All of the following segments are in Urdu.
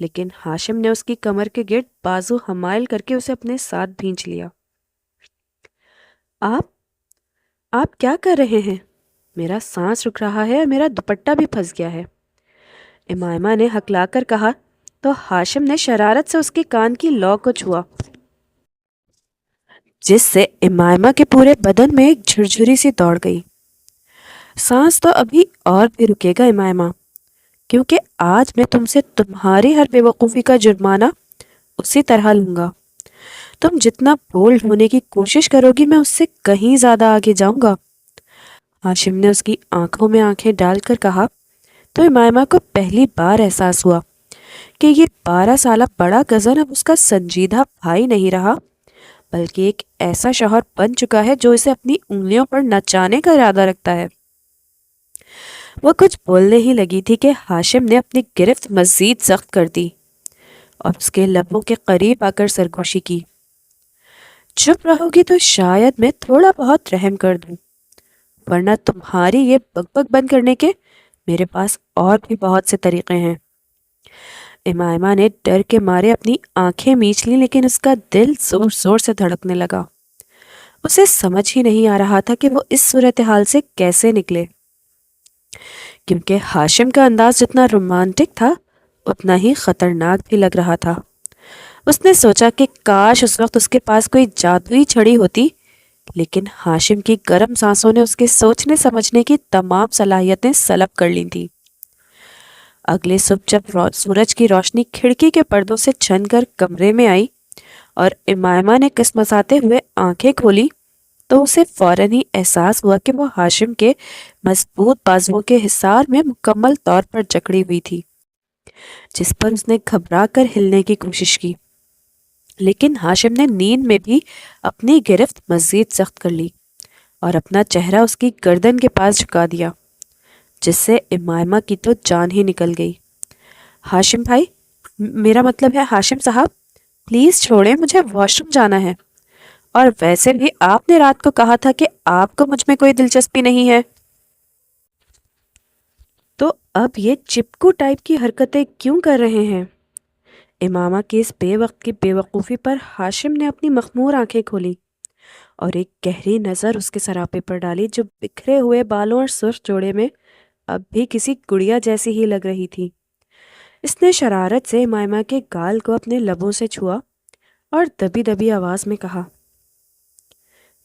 لیکن ہاشم نے اس کی کمر کے گرد بازو حمائل کر کے اسے اپنے ساتھ بھینچ لیا۔ آپ آپ کیا کر رہے ہیں؟ میرا سانس رک رہا ہے اور میرا دوپٹہ بھی پھنس گیا ہے، امائمہ نے ہکلا کر کہا تو ہاشم نے شرارت سے اس کے کان کی لو کو چھوا، جس سے امائمہ کے پورے بدن میں ایک جھرجھری سی دوڑ گئی۔ سانس تو ابھی اور بھی رکے گا امائمہ، کیونکہ آج میں تم سے تمہاری ہر بے وقوفی کا جرمانہ اسی طرح لوں گا۔ تم جتنا بولڈ ہونے کی کوشش کرو گی میں اس سے کہیں زیادہ آگے جاؤں گا۔ ہاشم نے اس کی آنکھوں میں آنکھیں ڈال کر کہا تو امائمہ کو پہلی بار احساس ہوا کہ یہ 12 سالہ بڑا کزن اب اس کا سنجیدہ بھائی نہیں رہا، بلکہ ایک ایسا شوہر بن چکا ہے جو اسے اپنی انگلیوں پر نچانے کا ارادہ رکھتا ہے۔ وہ کچھ بولنے ہی لگی تھی کہ ہاشم نے اپنی گرفت مزید سخت کر دی اور اس کے لبوں کے قریب آ کر سرگوشی کی۔ چپ رہو گی تو شاید میں تھوڑا بہت رحم کر دوں، ورنہ تمہاری یہ بک بک بند کرنے کے میرے پاس اور بھی بہت سے طریقے ہیں۔ امائمہ نے ڈر کے مارے اپنی آنکھیں میچ لیں، لیکن اس کا دل زور زور سے دھڑکنے لگا۔ اسے سمجھ ہی نہیں آ رہا تھا کہ وہ اس صورتحال سے کیسے نکلے، کیونکہ ہاشم کا انداز جتنا رومانٹک تھا اتنا ہی خطرناک بھی لگ رہا تھا۔ اس نے سوچا کہ کاش اس وقت اس کے پاس کوئی جادوئی چھڑی ہوتی، لیکن ہاشم کی گرم سانسوں نے اس کے سوچنے سمجھنے کی تمام صلاحیتیں سلب کر لی تھیں۔ اگلے صبح جب سورج کی روشنی کھڑکی کے پردوں سے چھن کر کمرے میں آئی اور امائمہ نے کسمساتے ہوئے آنکھیں کھولی تو اسے فوراً ہی احساس ہوا کہ وہ ہاشم کے مضبوط بازوؤں کے حصار میں مکمل طور پر جکڑی ہوئی تھی، جس پر اس نے گھبرا کر ہلنے کی کوشش کی، لیکن ہاشم نے نیند میں بھی اپنی گرفت مزید سخت کر لی اور اپنا چہرہ اس کی گردن کے پاس جھکا دیا، جس سے امائمہ کی تو جان ہی نکل گئی۔ ہاشم بھائی، میرا مطلب ہے ہاشم صاحب، پلیز چھوڑیں، مجھے واش روم جانا ہے، اور ویسے بھی آپ نے رات کو کہا تھا کہ آپ کو مجھ میں کوئی دلچسپی نہیں ہے، تو اب یہ چپکو ٹائپ کی حرکتیں کیوں کر رہے ہیں؟ امامہ کی اس بے وقت کی بے وقوفی پر ہاشم نے اپنی مخمور آنکھیں کھولی اور ایک گہری نظر اس کے سراپے پر ڈالی، جو بکھرے ہوئے بالوں اور سرخ جوڑے میں اب بھی کسی گڑیا جیسی ہی لگ رہی تھی۔ اس نے شرارت سے امائمہ کے گال کو اپنے لبوں سے چھوا اور دبی دبی آواز میں کہا،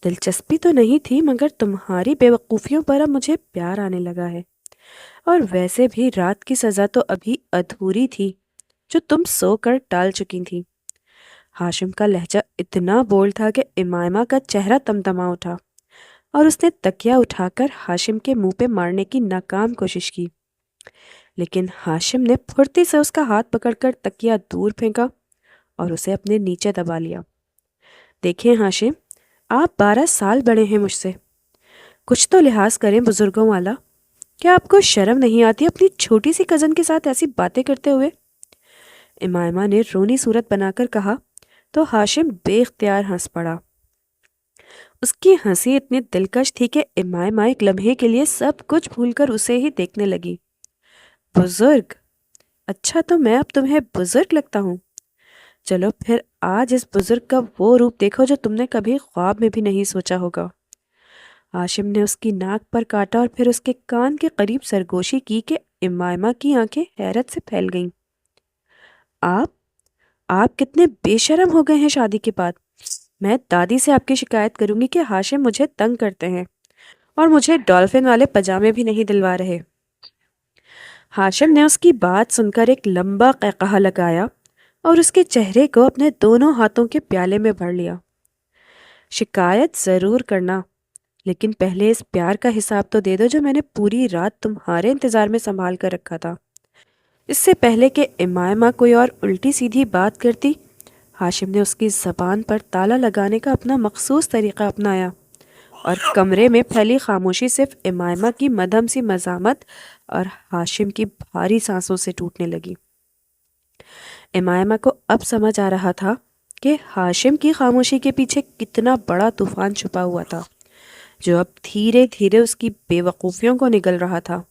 دلچسپی تو نہیں تھی، مگر تمہاری بے وقوفیوں پر اب مجھے پیار آنے لگا ہے، اور ویسے بھی رات کی سزا تو ابھی ادھوری تھی جو تم سو کر ٹال چکی تھی۔ ہاشم کا لہجہ اتنا بول تھا کہ امائمہ کا چہرہ تمتما اٹھا اور اس نے تکیہ اٹھا کر ہاشم کے منہ پہ مارنے کی ناکام کوشش کی، لیکن ہاشم نے پھرتی سے اس کا ہاتھ پکڑ کر تکیہ دور پھینکا اور اسے اپنے نیچے دبا لیا۔ دیکھیں ہاشم، آپ 12 سال بڑے ہیں مجھ سے، کچھ تو لحاظ کریں بزرگوں والا، کیا آپ کو شرم نہیں آتی اپنی چھوٹی سی کزن کے ساتھ ایسی باتیں کرتے ہوئے؟ امائمہ نے رونی صورت بنا کر کہا تو ہاشم بے اختیار ہنس پڑا۔ اس کی ہنسی اتنی دلکش تھی کہ امائمہ ایک لمحے کے لیے سب کچھ بھول کر اسے ہی دیکھنے لگی۔ بزرگ؟ اچھا، تو میں اب تمہیں بزرگ لگتا ہوں؟ چلو پھر آج اس بزرگ کا وہ روپ دیکھو جو تم نے کبھی خواب میں بھی نہیں سوچا ہوگا۔ ہاشم نے اس کی ناک پر کاٹا اور پھر اس کے کان کے قریب سرگوشی کی کہ امائمہ کی آنکھیں حیرت سے پھیل گئیں۔ آپ کتنے بے شرم ہو گئے ہیں شادی کے بعد۔ میں دادی سے آپ کی شکایت کروں گی کہ ہاشم مجھے تنگ کرتے ہیں اور مجھے ڈالفن والے پجامے بھی نہیں دلوا رہے۔ ہاشم نے اس کی بات سن کر ایک لمبا قہقہہ لگایا اور اس کے چہرے کو اپنے دونوں ہاتھوں کے پیالے میں بھر لیا۔ شکایت ضرور کرنا، لیکن پہلے اس پیار کا حساب تو دے دو جو میں نے پوری رات تمہارے انتظار میں سنبھال کر رکھا تھا۔ اس سے پہلے کہ امائمہ کوئی اور الٹی سیدھی بات کرتی، ہاشم نے اس کی زبان پر تالا لگانے کا اپنا مخصوص طریقہ اپنایا اور کمرے میں پھیلی خاموشی صرف امائمہ کی مدھم سی مزاحمت اور ہاشم کی بھاری سانسوں سے ٹوٹنے لگی۔ امائمہ کو اب سمجھ آ رہا تھا کہ ہاشم کی خاموشی کے پیچھے کتنا بڑا طوفان چھپا ہوا تھا، جو اب دھیرے دھیرے اس کی بے وقوفیوں کو نگل رہا تھا۔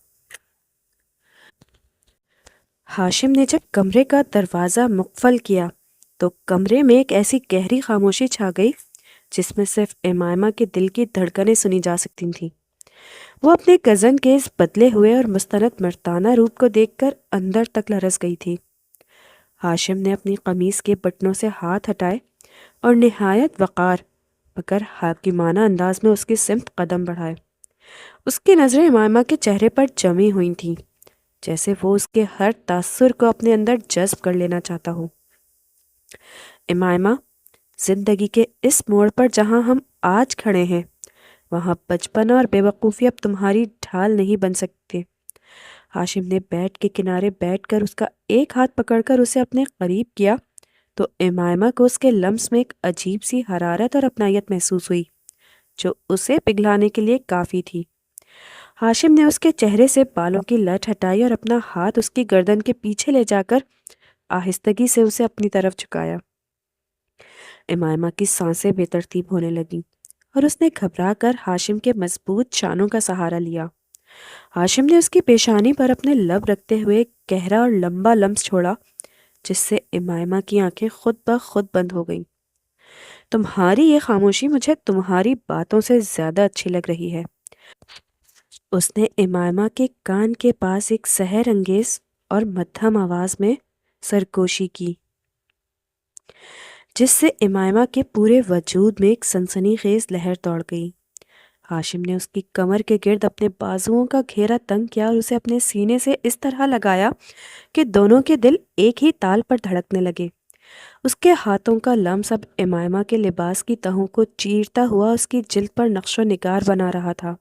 ہاشم نے جب کمرے کا دروازہ مقفل کیا تو کمرے میں ایک ایسی گہری خاموشی چھا گئی جس میں صرف امائمہ کے دل کی دھڑکنیں سنی جا سکتی تھیں۔ وہ اپنے کزن کے اس بدلے ہوئے اور مستند مردانہ روپ کو دیکھ کر اندر تک لرز گئی تھی۔ ہاشم نے اپنی قمیص کے بٹنوں سے ہاتھ ہٹائے اور نہایت وقار مگر حاکمانہ انداز میں اس کی سمت قدم بڑھائے۔ اس کی نظریں امائمہ کے چہرے پر جمی ہوئی تھیں، جیسے وہ اس کے ہر تاثر کو اپنے اندر جذب کر لینا چاہتا ہو۔ امائمہ، زندگی کے اس موڑ پر جہاں ہم آج کھڑے ہیں وہاں بچپنا اور بے وقوفی اب تمہاری ڈھال نہیں بن سکتے۔ ہاشم نے بیڈ کے کنارے بیٹھ کر اس کا ایک ہاتھ پکڑ کر اسے اپنے قریب کیا تو امائمہ کو اس کے لمس میں ایک عجیب سی حرارت اور اپنائیت محسوس ہوئی جو اسے پگھلانے کے لیے کافی تھی۔ ہاشم نے اس کے چہرے سے بالوں کی لٹ ہٹائی اور اپنا ہاتھ اس کی گردن کے پیچھے لے جا کر آہستگی سے اسے اپنی طرف جھکایا۔ امائمہ کی سانسیں بے ترتیب ہونے لگیں اور اس نے گھبرا کر ہاشم کے مضبوط شانوں کا سہارا لیا۔ ہاشم نے اس کی پیشانی پر اپنے لب رکھتے ہوئے ایک گہرا اور لمبا لمس چھوڑا جس سے امائمہ کی آنکھیں خود بخود بند ہو گئیں۔ تمہاری یہ خاموشی مجھے تمہاری باتوں سے زیادہ اچھی لگ رہی ہے۔ اس نے امائمہ کے کان کے پاس ایک سحر انگیز اور مدھم آواز میں سرگوشی کی جس سے امائمہ کے پورے وجود میں ایک سنسنی خیز لہر دوڑ گئی۔ ہاشم نے اس کی کمر کے گرد اپنے بازوؤں کا گھیرا تنگ کیا اور اسے اپنے سینے سے اس طرح لگایا کہ دونوں کے دل ایک ہی تال پر دھڑکنے لگے۔ اس کے ہاتھوں کا لمس اب امائمہ کے لباس کی تہوں کو چیرتا ہوا اس کی جلد پر نقش و نگار بنا رہا تھا۔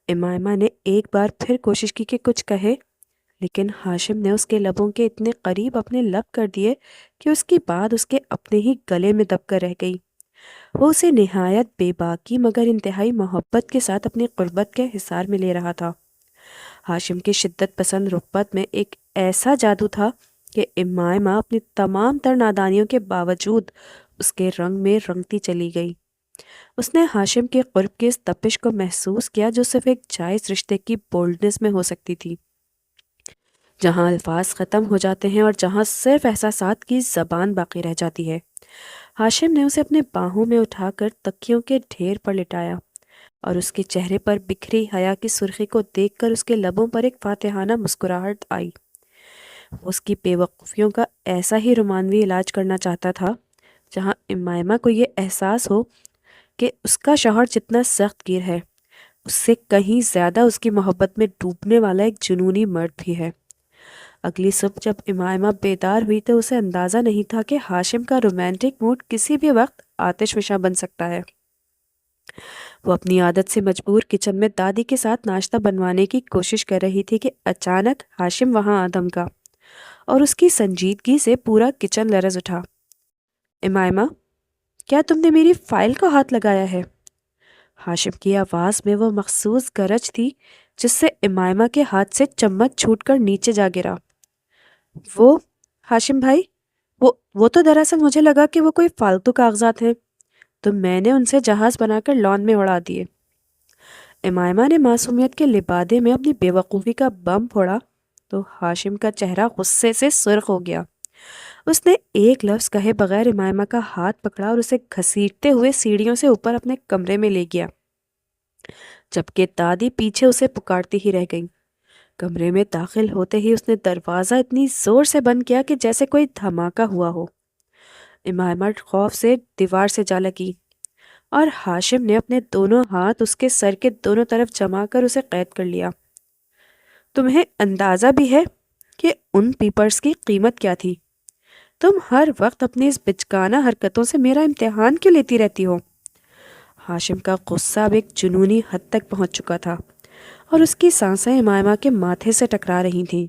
امائمہ نے ایک بار پھر کوشش کی کہ کچھ کہے، لیکن ہاشم نے اس کے لبوں کے اتنے قریب اپنے لب کر دیے کہ اس کی بات اس کے اپنے ہی گلے میں دب کر رہ گئی۔ وہ اسے نہایت بے باکی مگر انتہائی محبت کے ساتھ اپنی قربت کے حصار میں لے رہا تھا۔ ہاشم کی شدت پسند رغبت میں ایک ایسا جادو تھا کہ امائمہ اپنی تمام تر نادانیوں کے باوجود اس کے رنگ میں رنگتی چلی گئی۔ اس نے ہاشم کے قرب کی اس تپش کو محسوس کیا جو صرف ایک جائز رشتے کی بولڈنس میں ہو سکتی تھی، جہاں الفاظ ختم ہو جاتے ہیں اور جہاں صرف احساسات کی زبان باقی رہ جاتی ہے۔ ہاشم نے اسے اپنے باہوں میں اٹھا کر تکیوں کے ڈھیر پر لٹایا اور اس کے چہرے پر بکھری حیا کی سرخی کو دیکھ کر اس کے لبوں پر ایک فاتحانہ مسکراہٹ آئی۔ وہ اس کی بے وقوفیوں کا ایسا ہی رومانوی علاج کرنا چاہتا تھا جہاں امائمہ کو یہ احساس ہو کہ اس کا شوہر جتنا سخت گیر ہے اس سے کہیں زیادہ اس کی محبت میں ڈوبنے والا ایک جنونی مرد بھی ہے۔ اگلی صبح جب امائمہ بیدار ہوئی تو اسے اندازہ نہیں تھا کہ ہاشم کا رومانٹک موڈ کسی بھی وقت آتش فشاں بن سکتا ہے۔ وہ اپنی عادت سے مجبور کچن میں دادی کے ساتھ ناشتہ بنوانے کی کوشش کر رہی تھی کہ اچانک ہاشم وہاں آ دھمکا اور اس کی سنجیدگی سے پورا کچن لرز اٹھا۔ امائمہ، کیا تم نے میری فائل کو ہاتھ لگایا ہے؟ ہاشم کی آواز میں وہ مخصوص گرج تھی جس سے امائمہ کے ہاتھ سے چمچ چھوٹ کر نیچے جا گرا۔ وہ ہاشم بھائی، وہ تو دراصل مجھے لگا کہ وہ کوئی فالتو کاغذات ہیں تو میں نے ان سے جہاز بنا کر لان میں اڑا دیے۔ امائمہ نے معصومیت کے لبادے میں اپنی بے وقوفی کا بم پھوڑا تو ہاشم کا چہرہ غصے سے سرخ ہو گیا۔ اس نے ایک لفظ کہے بغیر امائمہ کا ہاتھ پکڑا اور اسے گھسیٹتے ہوئے سیڑھیوں سے اوپر اپنے کمرے میں لے گیا، جبکہ دادی پیچھے اسے پکارتی ہی رہ گئی۔ کمرے میں داخل ہوتے ہی اس نے دروازہ اتنی زور سے بند کیا کہ جیسے کوئی دھماکہ ہوا ہو۔ امائمہ خوف سے دیوار سے جا لگی اور ہاشم نے اپنے دونوں ہاتھ اس کے سر کے دونوں طرف جما کر اسے قید کر لیا۔ تمہیں اندازہ بھی ہے کہ ان پیپرز کی قیمت کیا تھی؟ تم ہر وقت اپنی اس بچگانہ حرکتوں سے میرا امتحان کیوں لیتی رہتی ہو؟ ہاشم کا غصہ اب ایک جنونی حد تک پہنچ چکا تھا اور اس کی سانسیں امائمہ کے ماتھے سے ٹکرا رہی تھیں۔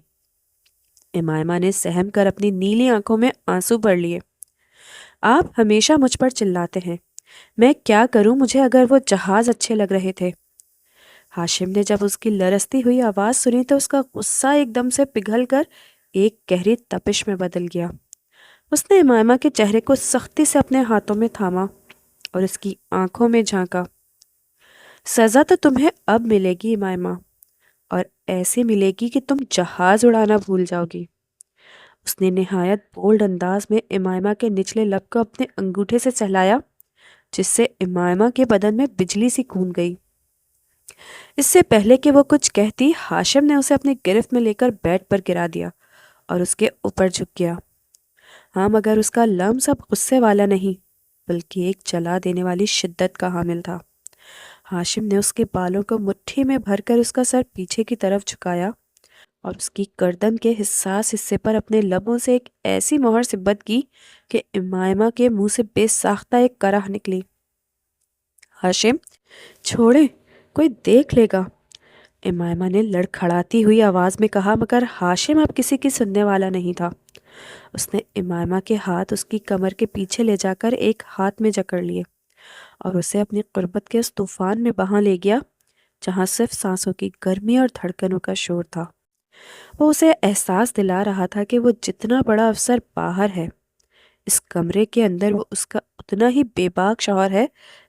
امائمہ نے سہم کر اپنی نیلی آنکھوں میں آنسو بھر لیے۔ آپ ہمیشہ مجھ پر چلاتے ہیں، میں کیا کروں مجھے اگر وہ جہاز اچھے لگ رہے تھے۔ ہاشم نے جب اس کی لرزتی ہوئی آواز سنی تو اس کا غصہ ایک دم سے پگھل کر ایک گہری تپش میں بدل گیا۔ اس نے امائمہ کے چہرے کو سختی سے اپنے ہاتھوں میں تھاما اور اس کی آنکھوں میں جھانکا۔ سزا تو تمہیں اب ملے گی امائمہ، اور ایسی ملے گی کہ تم جہاز اڑانا بھول جاؤ گی۔ اس نے نہایت بولڈ انداز میں امائمہ کے نچلے لب کو اپنے انگوٹھے سے سہلایا، جس سے امائمہ کے بدن میں بجلی سی کون گئی۔ اس سے پہلے کہ وہ کچھ کہتی، ہاشم نے اسے اپنی گرفت میں لے کر بیڈ پر گرا دیا اور اس کے اوپر جھک گیا۔ ہاں، مگر اس کا لمس اب غصے والا نہیں بلکہ ایک جلا دینے والی شدت کا حامل تھا۔ ہاشم نے اس کے بالوں کو مٹھی میں بھر کر اس کا سر پیچھے کی طرف جھکایا اور اس کی گردن کے حساس حصے پر اپنے لبوں سے ایک ایسی مہر ثبت کی کہ امائمہ کے منہ سے بے ساختہ ایک کرہ نکلی۔ ہاشم، چھوڑیں، کوئی دیکھ لے گا، امائمہ نے لڑکھڑاتی ہوئی آواز میں کہا، مگر ہاشم اب کسی کی سننے والا نہیں تھا۔ اس نے امائمہ کے ہاتھ اس کی کمر کے پیچھے لے جا کر ایک ہاتھ میں جکڑ لیے اور اسے اپنی قربت کے اس طوفان میں بہا لے گیا جہاں صرف سانسوں کی گرمی اور دھڑکنوں کا شور تھا۔ وہ اسے احساس دلا رہا تھا کہ وہ جتنا بڑا افسر باہر ہے، اس کمرے کے اندر وہ اس کا اتنا ہی بے باک شوہر ہے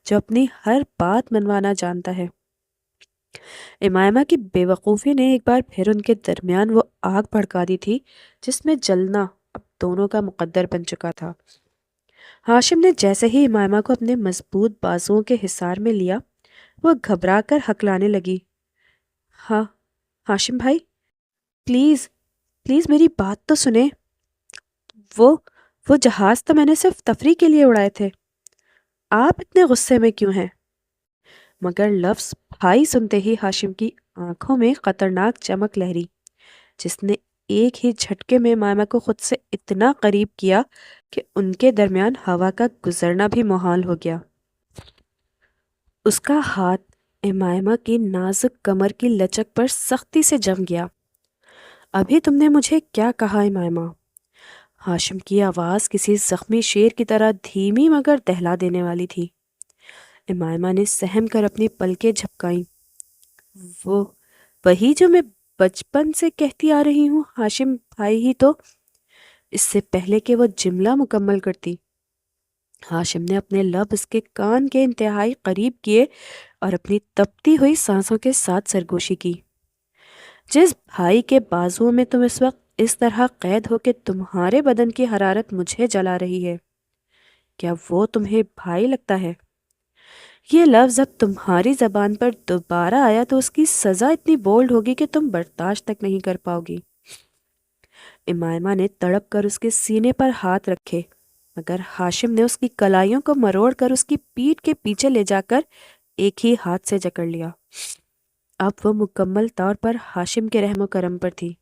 جو اپنی ہر بات منوانا جانتا ہے۔ امائمہ کی بے وقوفی نے ایک بار پھر ان کے درمیان وہ آگ بھڑکا دی تھی جس میں جلنا اب دونوں کا مقدر بن چکا تھا۔ ہاشم نے جیسے ہی امائمہ کو اپنے مضبوط بازوؤں کے حصار میں لیا، وہ گھبرا کر ہکلانے لگی، ہاں ہاشم بھائی، پلیز پلیز میری بات تو سنیں، وہ جہاز تو میں نے صرف تفریح کے لیے اڑائے تھے، آپ اتنے غصے میں کیوں ہیں؟ مگر لفظ بھائی سنتے ہی ہاشم کی آنکھوں میں خطرناک چمک لہری، جس نے ایک ہی جھٹکے میں امائمہ کو خود سے اتنا قریب کیا کہ ان کے درمیان ہوا کا گزرنا بھی محال ہو گیا۔ اس کا ہاتھ امائمہ کی نازک کمر کی لچک پر سختی سے جم گیا۔ ابھی تم نے مجھے کیا کہا امائمہ؟ ہاشم کی آواز کسی زخمی شیر کی طرح دھیمی مگر دہلا دینے والی تھی۔ امائمہ نے سہم کر اپنی پلکیں جھپکائیں۔ وہی جو میں بچپن سے کہتی آ رہی ہوں، ہاشم بھائی ہی تو۔ اس سے پہلے کہ وہ جملہ مکمل کرتی، ہاشم نے اپنے لب اس کے کان کے انتہائی قریب کیے اور اپنی تپتی ہوئی سانسوں کے ساتھ سرگوشی کی۔ جس بھائی کے بازوؤں میں تم اس وقت اس طرح قید ہو کہ تمہارے بدن کی حرارت مجھے جلا رہی ہے، کیا وہ تمہیں بھائی لگتا ہے؟ یہ لفظ اب تمہاری زبان پر دوبارہ آیا تو اس کی سزا اتنی بولڈ ہوگی کہ تم برداشت تک نہیں کر پاؤ گی۔ امائمہ نے تڑپ کر اس کے سینے پر ہاتھ رکھے، مگر ہاشم نے اس کی کلائیوں کو مروڑ کر اس کی پیٹھ کے پیچھے لے جا کر ایک ہی ہاتھ سے جکڑ لیا۔ اب وہ مکمل طور پر ہاشم کے رحم و کرم پر تھی۔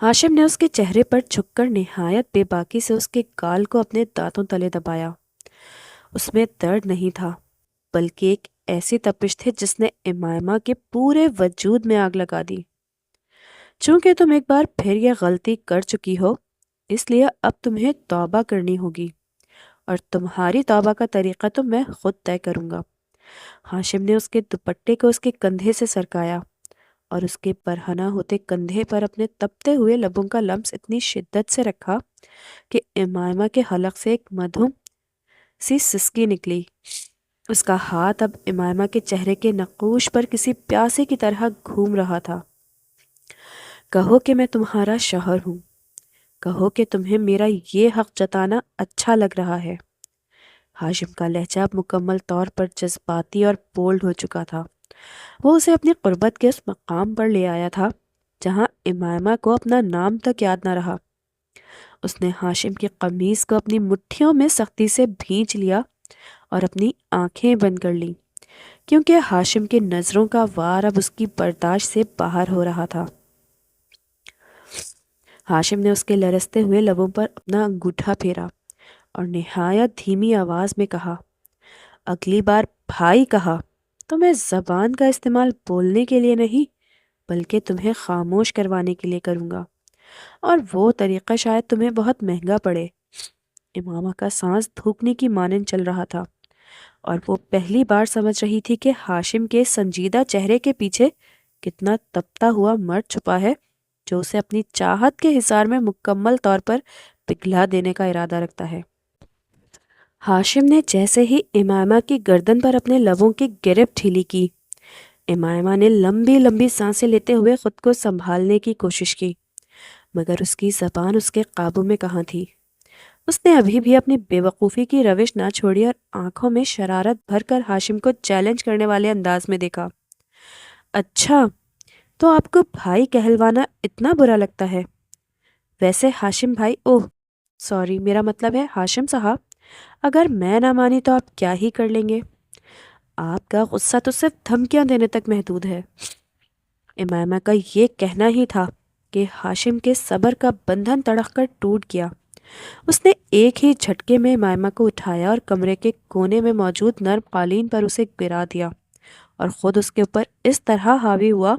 ہاشم نے اس کے چہرے پر جھک کر نہایت بے باکی سے اس کے گال کو اپنے دانتوں تلے دبایا۔ اس میں درد نہیں تھا بلکہ ایک ایسی تپش تھی جس نے امائمہ کے پورے وجود میں آگ لگا دی۔ چونکہ تم ایک بار پھر یہ غلطی کر چکی ہو، اس لیے اب تمہیں توبہ کرنی ہوگی، اور تمہاری توبہ کا طریقہ تو میں خود طے کروں گا۔ ہاشم نے اس کے دوپٹے کو اس کے کندھے سے سرکایا اور اس کے برہنہ ہوتے کندھے پر اپنے تپتے ہوئے لبوں کا لمس اتنی شدت سے رکھا کہ امائمہ کے حلق سے ایک مدھم سی سسکی نکلی۔ اس کا ہاتھ اب امائمہ کے چہرے کے نقوش پر کسی پیاسے کی طرح گھوم رہا تھا۔ کہو کہ میں تمہارا شوہر ہوں، کہو کہ تمہیں میرا یہ حق جتانا اچھا لگ رہا ہے۔ ہاشم کا لہجہ اب مکمل طور پر جذباتی اور بولڈ ہو چکا تھا۔ وہ اسے اپنی قربت کے اس مقام پر لے آیا تھا جہاں امائمہ کو اپنا نام تک یاد نہ رہا۔ اس نے ہاشم کی قمیض کو اپنی مٹھیوں میں سختی سے بھینچ لیا اور اپنی آنکھیں بند کر لیں، کیونکہ ہاشم کی نظروں کا وار اب اس کی برداشت سے باہر ہو رہا تھا۔ ہاشم نے اس کے لرزتے ہوئے لبوں پر اپنا انگوٹھا پھیرا اور نہایت دھیمی آواز میں کہا، اگلی بار بھائی کہا تو میں زبان کا استعمال بولنے کے لیے نہیں بلکہ تمہیں خاموش کروانے کے لیے کروں گا، اور وہ طریقہ شاید تمہیں بہت مہنگا پڑے۔ امامہ کا سانس تھوکنے کی مانند چل رہا تھا اور وہ پہلی بار سمجھ رہی تھی کہ ہاشم کے سنجیدہ چہرے کے پیچھے کتنا تپتا ہوا مرد چھپا ہے جو اسے اپنی چاہت کے حصار میں مکمل طور پر پگھلا دینے کا ارادہ رکھتا ہے۔ ہاشم نے جیسے ہی امائمہ کی گردن پر اپنے لبوں کی گرفت ڈھیلی کی، امائمہ نے لمبی لمبی سانسیں لیتے ہوئے خود کو سنبھالنے کی کوشش کی، مگر اس کی زبان اس کے قابو میں کہاں تھی۔ اس نے ابھی بھی اپنی بے وقوفی کی روش نہ چھوڑی اور آنکھوں میں شرارت بھر کر ہاشم کو چیلنج کرنے والے انداز میں دیکھا۔ اچھا، تو آپ کو بھائی کہلوانا اتنا برا لگتا ہے؟ ویسے ہاشم بھائی، اوہ سوری، میرا مطلب ہے ہاشم صاحب، اگر میں نہ مانی تو آپ کیا ہی کر لیں گے؟ آپ کا غصہ تو صرف دھمکیاں دینے تک محدود ہے۔ امائمہ کا یہ کہنا ہی تھا کہ ہاشم کے صبر کا بندھن تڑک کر ٹوٹ گیا۔ اس نے ایک ہی جھٹکے میں امائمہ کو اٹھایا اور کمرے کے کونے میں موجود نرم قالین پر اسے گرا دیا اور خود اس کے اوپر اس طرح حاوی ہوا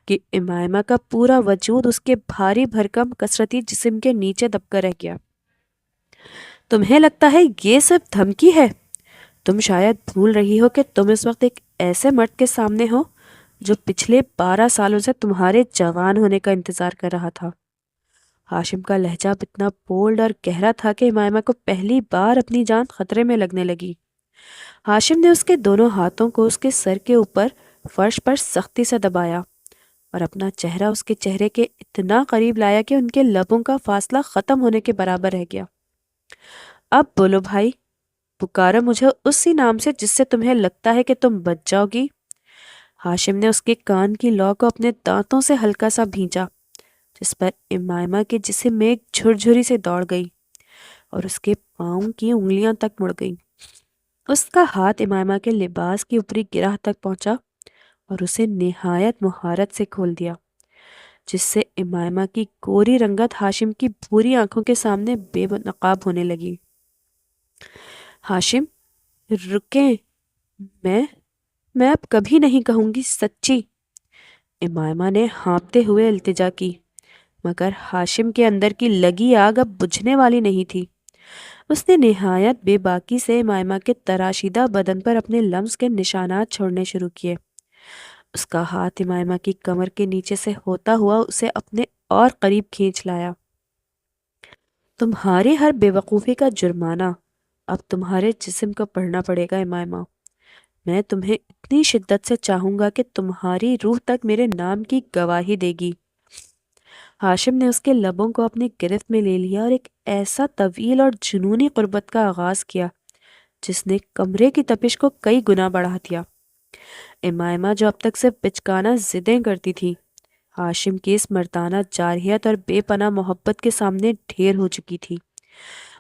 کہ امائمہ کا پورا وجود اس کے بھاری بھرکم کثرتی جسم کے نیچے دب کر رہ گیا۔ تمہیں لگتا ہے یہ صرف دھمکی ہے؟ تم شاید بھول رہی ہو کہ تم اس وقت ایک ایسے مرد کے سامنے ہو جو پچھلے 12 سالوں سے تمہارے جوان ہونے کا انتظار کر رہا تھا۔ ہاشم کا لہجہ اتنا بولڈ اور گہرا تھا کہ امائمہ کو پہلی بار اپنی جان خطرے میں لگنے لگی۔ ہاشم نے اس کے دونوں ہاتھوں کو اس کے سر کے اوپر فرش پر سختی سے دبایا اور اپنا چہرہ اس کے چہرے کے اتنا قریب لایا کہ ان کے لبوں کا فاصلہ ختم ہونے کے برابر رہ گیا۔ اب بولو بھائی، پکارو مجھے اسی نام سے جس سے تمہیں لگتا ہے کہ تم بچ جاؤ گی۔ ہاشم نے اس کے کان کی لو کو اپنے دانتوں سے ہلکا سا بھینچا، جس پر امائمہ کے جسم میں ایک جھرجھری سے دوڑ گئی اور اس کے پاؤں کی انگلیاں تک مڑ گئیں۔ اس کا ہاتھ امائمہ کے لباس کی اوپری گرہ تک پہنچا اور اسے نہایت مہارت سے کھول دیا، جس سے امائمہ کی گوری رنگت ہاشم کی بھوری آنکھوں کے سامنے بے نقاب ہونے لگی۔ ہاشم، رکیں، میں اب کبھی نہیں کہوں گی سچی، امائمہ نے ہانپتے ہوئے التجا کی، مگر ہاشم کے اندر کی لگی آگ اب بجھنے والی نہیں تھی۔ اس نے نہایت بے باکی سے امائمہ کے تراشیدہ بدن پر اپنے لمس کے نشانات چھوڑنے شروع کیے۔ اس کا ہاتھ امائمہ کی کمر کے نیچے سے ہوتا ہوا اسے اپنے اور قریب کھینچ لایا۔ تمہاری ہر بے وقوفی کا جرمانہ اب تمہارے جسم کو پڑھنا پڑے گا امائمہ۔ میں تمہیں اتنی شدت سے چاہوں گا کہ تمہاری روح تک میرے نام کی گواہی دے گی۔ ہاشم نے اس کے لبوں کو اپنی گرفت میں لے لیا اور ایک ایسا طویل اور جنونی قربت کا آغاز کیا جس نے کمرے کی تپش کو کئی گنا بڑھا دیا۔ امائمہ جو اب تک صرف بچکانہ ضدیں کرتی تھی، ہاشم کی اس مردانہ جارحیت اور بے پناہ محبت کے سامنے ڈھیر ہو چکی تھی۔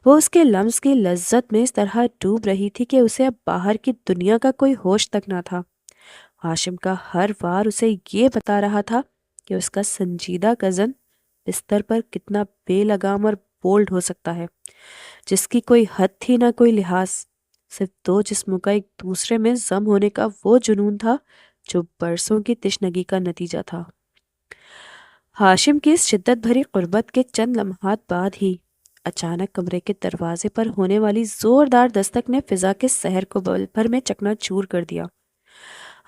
وہ اس کے لمس کی لذت میں اس طرح ڈوب رہی تھی کہ اسے اب باہر کی دنیا کا کوئی ہوش تک نہ تھا۔ ہاشم کا ہر وار اسے یہ بتا رہا تھا کہ اس کا سنجیدہ کزن بستر پر کتنا بے لگام اور بولڈ ہو سکتا ہے، جس کی کوئی حد تھی نہ کوئی لحاظ، صرف دو جسموں کا ایک دوسرے میں ضم ہونے کا وہ جنون تھا جو برسوں کی تشنگی کا نتیجہ تھا۔ ہاشم کی اس شدت بھری قربت کے چند لمحات بعد ہی اچانک کمرے کے دروازے پر ہونے والی زوردار دستک نے فضا کے سحر کو بل بھر میں چکنا چور کر دیا۔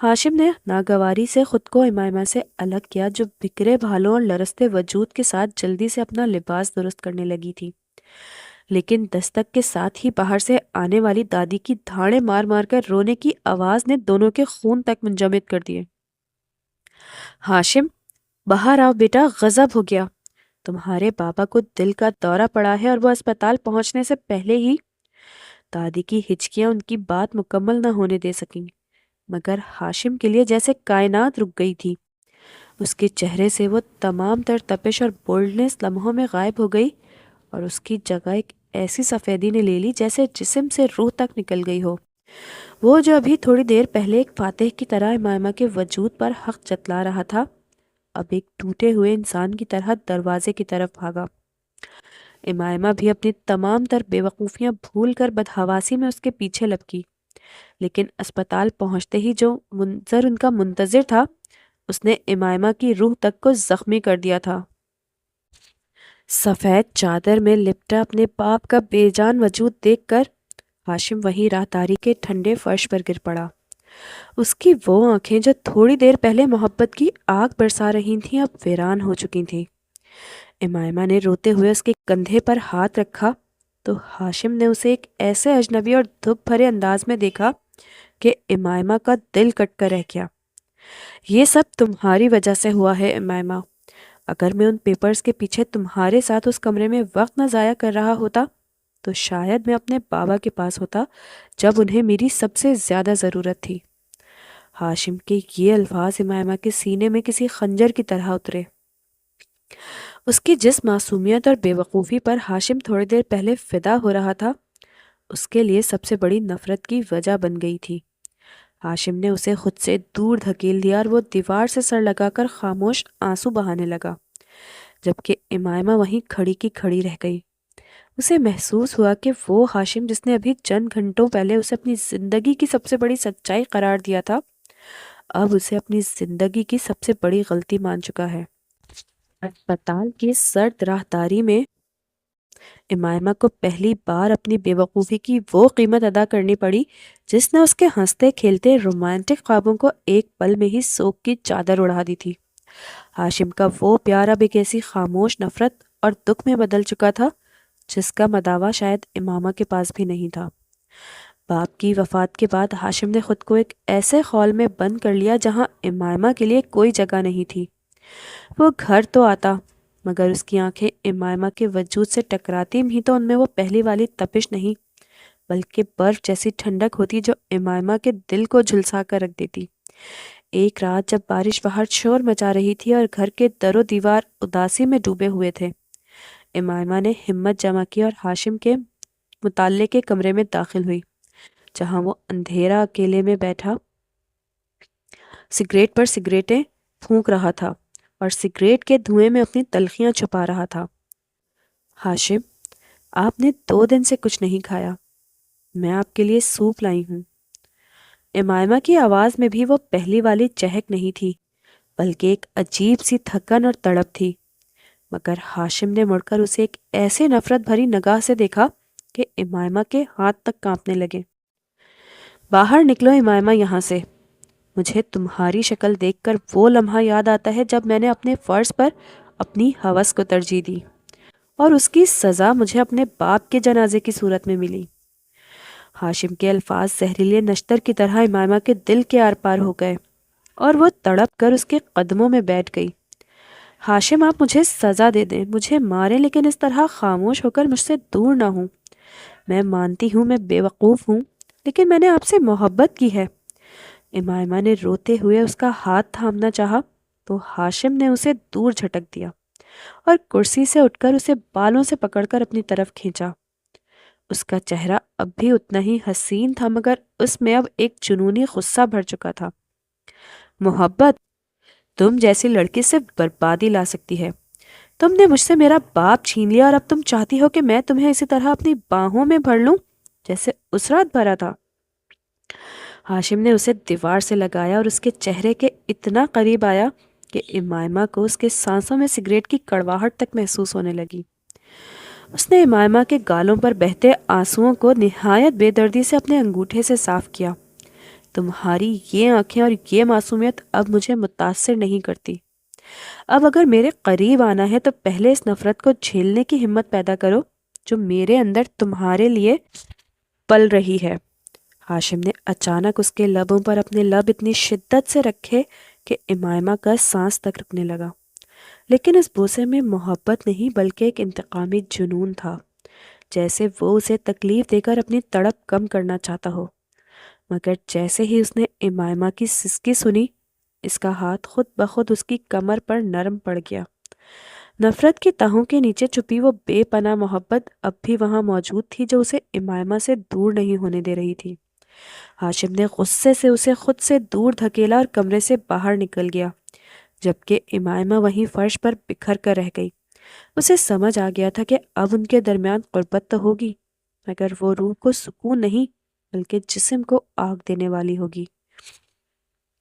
ہاشم نے ناگواری سے خود کو امائمہ سے الگ کیا، جو بکھرے بھالوں اور لرزتے وجود کے ساتھ جلدی سے اپنا لباس درست کرنے لگی تھی، لیکن دستک کے ساتھ ہی باہر سے آنے والی دادی کی دھاڑیں مار مار کر رونے کی آواز نے دونوں کے خون تک منجمد کر دیے۔ ہاشم، باہر آؤ بیٹا، غضب ہو گیا، تمہارے بابا کو دل کا دورہ پڑا ہے اور وہ اسپتال پہنچنے سے پہلے ہی۔ دادی کی ہچکیاں ان کی بات مکمل نہ ہونے دے سکیں، مگر ہاشم کے لیے جیسے کائنات رک گئی تھی۔ اس کے چہرے سے وہ تمام تر تپش اور بولڈنس لمحوں میں غائب ہو گئی اور اس کی جگہ ایک ایسی سفیدی نے لے لی جیسے جسم سے روح تک نکل گئی ہو۔ وہ جو ابھی تھوڑی دیر پہلے ایک فاتح کی طرح امائمہ کے وجود پر حق جتلا رہا تھا، اب ایک ٹوٹے ہوئے انسان کی طرح دروازے کی طرف بھاگا۔ امائمہ بھی اپنی تمام تر بے وقوفیاں بھول کر بدحواسی میں اس کے پیچھے لپکی، لیکن اسپتال پہنچتے ہی جو منظر ان کا منتظر تھا اس نے امائمہ کی روح تک کو زخمی کر دیا تھا۔ سفید چادر میں لپٹا اپنے باپ کا بے جان وجود دیکھ کر ہاشم وہی راہداری کے ٹھنڈے فرش پر گر پڑا۔ اس کی وہ آنکھیں جو تھوڑی دیر پہلے محبت کی آگ برسا رہی تھیں اب ویران ہو چکی تھیں۔ امائمہ نے روتے ہوئے اس کے کندھے پر ہاتھ رکھا تو ہاشم نے اسے ایک ایسے اجنبی اور دکھ بھرے انداز میں دیکھا کہ امائمہ کا دل کٹ کر رہ گیا۔ یہ سب تمہاری وجہ سے ہوا ہے امائمہ، اگر میں ان پیپرز کے پیچھے تمہارے ساتھ اس کمرے میں وقت نہ ضائع کر رہا ہوتا تو شاید میں اپنے بابا کے پاس ہوتا جب انہیں میری سب سے زیادہ ضرورت تھی۔ ہاشم کے یہ الفاظ امائمہ کے سینے میں کسی خنجر کی طرح اترے۔ اس کی جس معصومیت اور بے وقوفی پر ہاشم تھوڑی دیر پہلے فدا ہو رہا تھا، اس کے لیے سب سے بڑی نفرت کی وجہ بن گئی تھی۔ ہاشم نے اسے خود سے دور دھکیل دیا اور وہ دیوار سے سر لگا کر خاموش آنسو بہانے لگا، جبکہ امائمہ وہیں کھڑی کی کھڑی رہ گئی۔ اسے محسوس ہوا کہ وہ ہاشم جس نے ابھی چند گھنٹوں پہلے اسے اپنی زندگی کی سب سے بڑی سچائی قرار دیا تھا، اب اسے اپنی زندگی کی سب سے بڑی غلطی مان چکا ہے۔ اسپتال کی سرد راہداری میں امائمہ کو پہلی بار اپنی بے وقوفی کی وہ قیمت ادا کرنی پڑی جس نے اس کے ہنستے کھیلتے رومانٹک خوابوں کو ایک پل میں ہی سوگ کی چادر اڑا دی تھی۔ ہاشم کا وہ پیار اب ایک ایسی خاموش نفرت اور دکھ میں بدل چکا تھا جس کا مداوع شاید امامہ کے پاس بھی نہیں تھا۔ باپ کی وفات کے بعد ہاشم نے خود کو ایک ایسے خول میں بند کر لیا جہاں امائمہ کے لیے کوئی جگہ نہیں تھی۔ وہ گھر تو آتا مگر اس کی آنکھیں امائمہ کے وجود سے ٹکراتی بھی تو ان میں وہ پہلی والی تپش نہیں بلکہ برف جیسی ٹھنڈک ہوتی جو امائمہ کے دل کو جھلسا کر رکھ دیتی۔ ایک رات جب بارش باہر شور مچا رہی تھی اور گھر کے در و دیوار اداسی میں ڈوبے ہوئے تھے، امائمہ نے ہمت جمع کی اور ہاشم کے مطالعے کے کمرے میں داخل ہوئی، جہاں وہ اندھیرا اکیلے میں بیٹھا سگریٹ پر سگریٹیں پھونک رہا تھا اور سگریٹ کے دھوئیں میں اپنی تلخیاں چھپا رہا تھا۔ ہاشم، آپ نے 2 دن سے کچھ نہیں کھایا، میں آپ کے لیے سوپ لائی ہوں۔ امائمہ کی آواز میں بھی وہ پہلی والی چہک نہیں تھی بلکہ ایک عجیب سی تھکن اور تڑپ تھی، مگر ہاشم نے مڑ کر اسے ایک ایسے نفرت بھری نگاہ سے دیکھا کہ امائمہ کے ہاتھ تک کانپنے لگے۔ باہر نکلو امائمہ یہاں سے، مجھے تمہاری شکل دیکھ کر وہ لمحہ یاد آتا ہے جب میں نے اپنے فرض پر اپنی ہوس کو ترجیح دی اور اس کی سزا مجھے اپنے باپ کے جنازے کی صورت میں ملی۔ ہاشم کے الفاظ زہریلے نشتر کی طرح امائمہ کے دل کے آر پار ہو گئے اور وہ تڑپ کر اس کے قدموں میں بیٹھ گئی۔ ہاشم، آپ مجھے سزا دے دیں، مجھے ماریں، لیکن اس طرح خاموش ہو کر مجھ سے دور نہ ہوں۔ میں مانتی ہوں میں بے وقوف ہوں، لیکن میں نے آپ سے محبت کی ہے۔ امائمہ نے روتے ہوئے اس کا ہاتھ تھامنا چاہا تو ہاشم نے اسے دور جھٹک دیا اور کرسی سے اٹھ کر اسے بالوں سے پکڑ کر اپنی طرف کھینچا۔ اس کا چہرہ اب بھی اتنا ہی حسین تھا مگر اس میں اب ایک جنونی غصہ بھر چکا تھا۔ محبت تم جیسی لڑکی سے بربادی لا سکتی ہے۔ تم نے مجھ سے میرا باپ چھین لیا اور اب تم چاہتی ہو کہ میں تمہیں اسی طرح اپنی باہوں میں بھر لوں جیسے اس رات بھرا تھا۔ ہاشم نے اسے دیوار سے لگایا اور اس کے چہرے کے اتنا قریب آیا کہ امائمہ کو اس کے سانسوں میں سگریٹ کی کڑواہٹ تک محسوس ہونے لگی۔ اس نے امائمہ کے گالوں پر بہتے آنسوؤں کو نہایت بے دردی سے اپنے انگوٹھے سے صاف کیا۔ تمہاری یہ آنکھیں اور یہ معصومیت اب مجھے متاثر نہیں کرتی۔ اب اگر میرے قریب آنا ہے تو پہلے اس نفرت کو جھیلنے کی ہمت پیدا کرو جو میرے اندر تمہارے لیے پل رہی ہے۔ ہاشم نے اچانک اس کے لبوں پر اپنے لب اتنی شدت سے رکھے کہ امائمہ کا سانس تک رکنے لگا، لیکن اس بوسے میں محبت نہیں بلکہ ایک انتقامی جنون تھا، جیسے وہ اسے تکلیف دے کر اپنی تڑپ کم کرنا چاہتا ہو۔ مگر جیسے ہی اس نے امائمہ کی سسکی سنی، اس کا ہاتھ خود بخود اس کی کمر پر نرم پڑ گیا۔ نفرت کی تہوں کے نیچے چھپی وہ بے پناہ محبت اب بھی وہاں موجود تھی جو اسے امائمہ سے دور نہیں ہونے دے رہی تھی۔ ہاشم نے غصے سے اسے خود سے دور دھکیلا اور کمرے سے باہر نکل گیا، جبکہ امائمہ وہیں فرش پر بکھر کر رہ گئی۔ اسے سمجھ آ گیا تھا کہ اب ان کے درمیان قربت تو ہوگی مگر وہ روح کو سکون نہیں بلکہ جسم کو آگ دینے والی ہوگی۔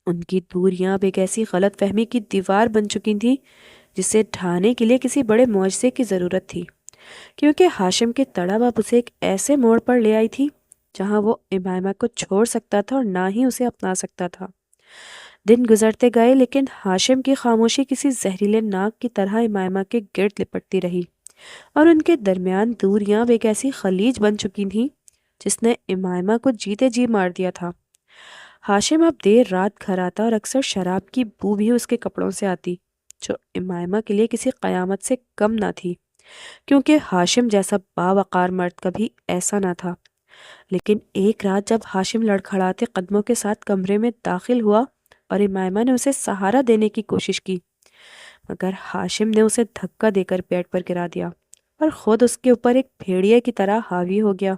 ان کی دوریاں اب ایک ایسی غلط فہمی کی دیوار بن چکی تھیں جسے ڈھانے کے لیے کسی بڑے معجزے کی ضرورت تھی، کیونکہ ہاشم کی تڑپ اب اسے ایک ایسے موڑ پر لے آئی تھی جہاں وہ امائمہ کو چھوڑ سکتا تھا اور نہ ہی اسے اپنا سکتا تھا۔ دن گزرتے گئے لیکن ہاشم کی خاموشی کسی زہریلے ناگ کی طرح امائمہ کے گرد لپٹتی رہی اور ان کے درمیان دوریاں اب ایک ایسی خلیج بن چکی تھیں جس نے امائمہ کو جیتے جی مار دیا تھا۔ ہاشم اب دیر رات گھر آتا اور اکثر شراب کی بو بھی اس کے کپڑوں سے آتی، جو امائمہ کے لیے کسی قیامت سے کم نہ تھی، کیونکہ ہاشم جیسا باوقار مرد کبھی ایسا نہ تھا۔ لیکن ایک رات جب ہاشم لڑکھڑاتے قدموں کے ساتھ کمرے میں داخل ہوا اور امائمہ نے اسے سہارا دینے کی کوشش کی، مگر ہاشم نے اسے دھکا دے کر بیڈ پر گرا دیا اور خود اس کے اوپر ایک بھیڑیے کی طرح حاوی ہو گیا۔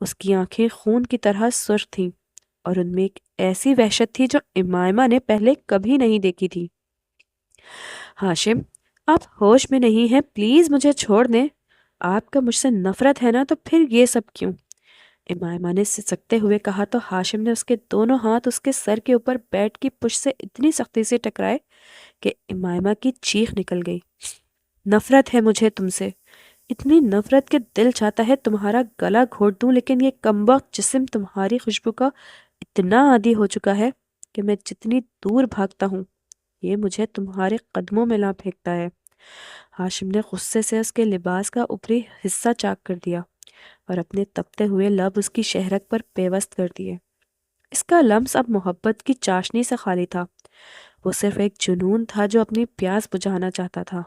اس کی آنکھیں خون کی طرح سرخ تھیں اور ان میں ایک ایسی وحشت تھی جو امائمہ نے پہلے کبھی نہیں دیکھی تھی۔ ہاشم، آپ ہوش میں نہیں ہیں، پلیز مجھے چھوڑ دیں۔ آپ کا مجھ سے نفرت ہے نا، تو پھر یہ سب کیوں؟ امائمہ نے سسکتے ہوئے کہا تو ہاشم نے اس کے دونوں ہاتھ اس کے سر کے اوپر بیڈ کی پشت سے اتنی سختی سے ٹکرائے کہ امائمہ کی چیخ نکل گئی۔ نفرت ہے مجھے تم سے، اتنی نفرت کہ دل چاہتا ہے تمہارا گلا گھونٹ دوں، لیکن یہ کمبخت جسم تمہاری خوشبو کا اتنا عادی ہو چکا ہے کہ میں جتنی دور بھاگتا ہوں یہ مجھے تمہارے قدموں میں لا پھینکتا ہے۔ ہاشم نے غصے سے اس کے لباس کا اوپری حصہ چاک کر دیا اور اپنے تپتے ہوئے لب اس کی شہرک پر پیوست کر دیے۔ اس کا لمس اب محبت کی چاشنی سے خالی تھا، وہ صرف ایک جنون تھا جو اپنی پیاس بجھانا چاہتا تھا۔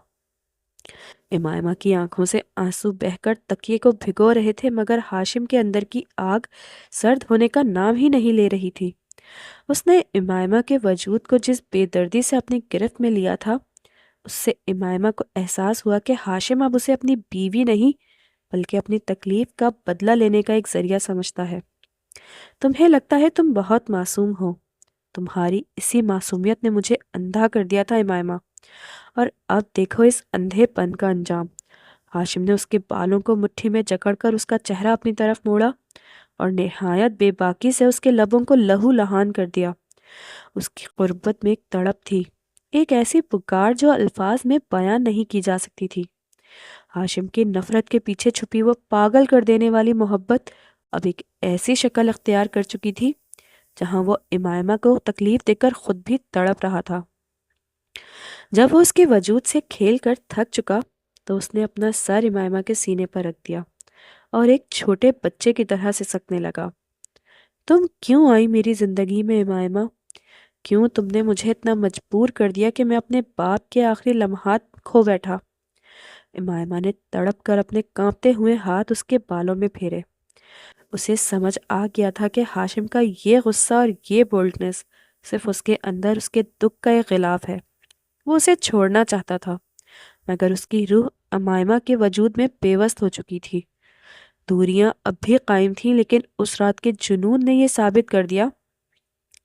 امائمہ کی آنکھوں سے آنسو بہہ کر تکیے کو بھگو رہے تھے، مگر ہاشم کے اندر کی آگ سرد ہونے کا نام ہی نہیں لے رہی تھی۔ اس نے امائمہ کے وجود کو جس بے دردی سے اپنی گرفت میں لیا تھا، اس سے امائمہ کو احساس ہوا کہ ہاشم اب اسے اپنی بیوی نہیں بلکہ اپنی تکلیف کا بدلہ لینے کا ایک ذریعہ سمجھتا ہے۔ تمہیں لگتا ہے تم بہت معصوم ہو، تمہاری اسی معصومیت نے مجھے اندھا کر دیا تھا امائمہ، اور اب دیکھو اس اندھے پن کا انجام۔ ہاشم نے اس کے بالوں کو مٹھی میں جکڑ کر اس کا چہرہ اپنی طرف موڑا اور نہایت بے باکی سے اس کے لبوں کو لہو لہان کر دیا۔ اس کی قربت میں ایک تڑپ تھی، ایک ایسی پکار جو الفاظ میں بیان نہیں کی جا سکتی تھی۔ ہاشم کی نفرت کے پیچھے چھپی وہ پاگل کر دینے والی محبت اب ایک ایسی شکل اختیار کر چکی تھی جہاں وہ امائمہ کو تکلیف دے کر خود بھی تڑپ رہا تھا۔ جب وہ اس کے وجود سے کھیل کر تھک چکا تو اس نے اپنا سر امائمہ کے سینے پر رکھ دیا اور ایک چھوٹے بچے کی طرح سسکنے لگا۔ تم کیوں آئی میری زندگی میں امائمہ؟ کیوں تم نے مجھے اتنا مجبور کر دیا کہ میں اپنے باپ کے آخری لمحات کھو بیٹھا؟ امائمہ نے تڑپ کر اپنے کانپتے ہوئے ہاتھ اس کے بالوں میں پھیرے۔ اسے سمجھ آ گیا تھا کہ ہاشم کا یہ غصہ اور یہ بولڈنس صرف اس کے اندر اس کے دکھ کا ایک غلاف ہے۔ وہ اسے چھوڑنا چاہتا تھا، مگر اس کی روح امائمہ کے وجود میں پیوست ہو چکی تھی۔ دوریاں اب بھی قائم تھیں، لیکن اس رات کے جنون نے یہ ثابت کر دیا